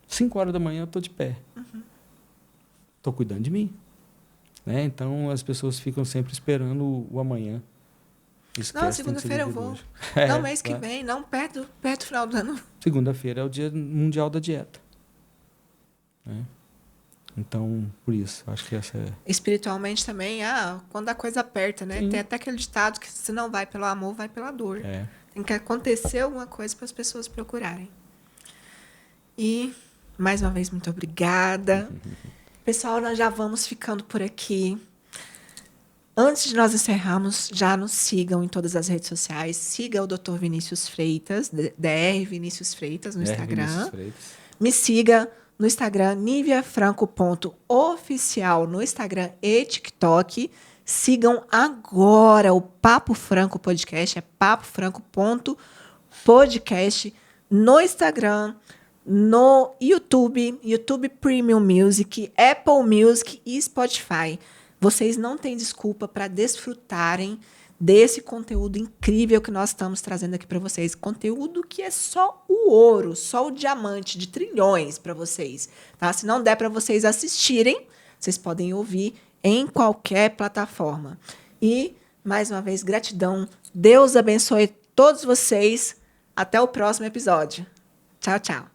5 horas da manhã eu estou de pé. Estou cuidando de mim. Né? Então, as pessoas ficam sempre esperando o amanhã. Não, segunda-feira eu vou. Não, mês que vem, não, perto do final do ano. Segunda-feira é o Dia Mundial da Dieta. Né? Então, por isso, acho que essa é... Espiritualmente também, quando a coisa aperta, né? Sim. Tem até aquele ditado que se não vai pelo amor, vai pela dor. Tem que acontecer alguma coisa para as pessoas procurarem. E, mais uma vez, muito obrigada. Pessoal, nós já vamos ficando por aqui. Antes de nós encerrarmos, já nos sigam em todas as redes sociais. Siga o Dr. Vinícius Freitas, Dr. Vinícius Freitas, no Instagram. Me siga no Instagram, niviafranco.oficial, no Instagram e TikTok. Sigam agora o Papo Franco Podcast, é papofranco.podcast, no Instagram, no YouTube, YouTube Premium Music, Apple Music e Spotify. Vocês não têm desculpa para desfrutarem desse conteúdo incrível que nós estamos trazendo aqui para vocês. Conteúdo que é só o ouro, só o diamante de trilhões para vocês. Tá? Se não der para vocês assistirem, vocês podem ouvir em qualquer plataforma. E, mais uma vez, gratidão. Deus abençoe todos vocês. Até o próximo episódio. Tchau, tchau.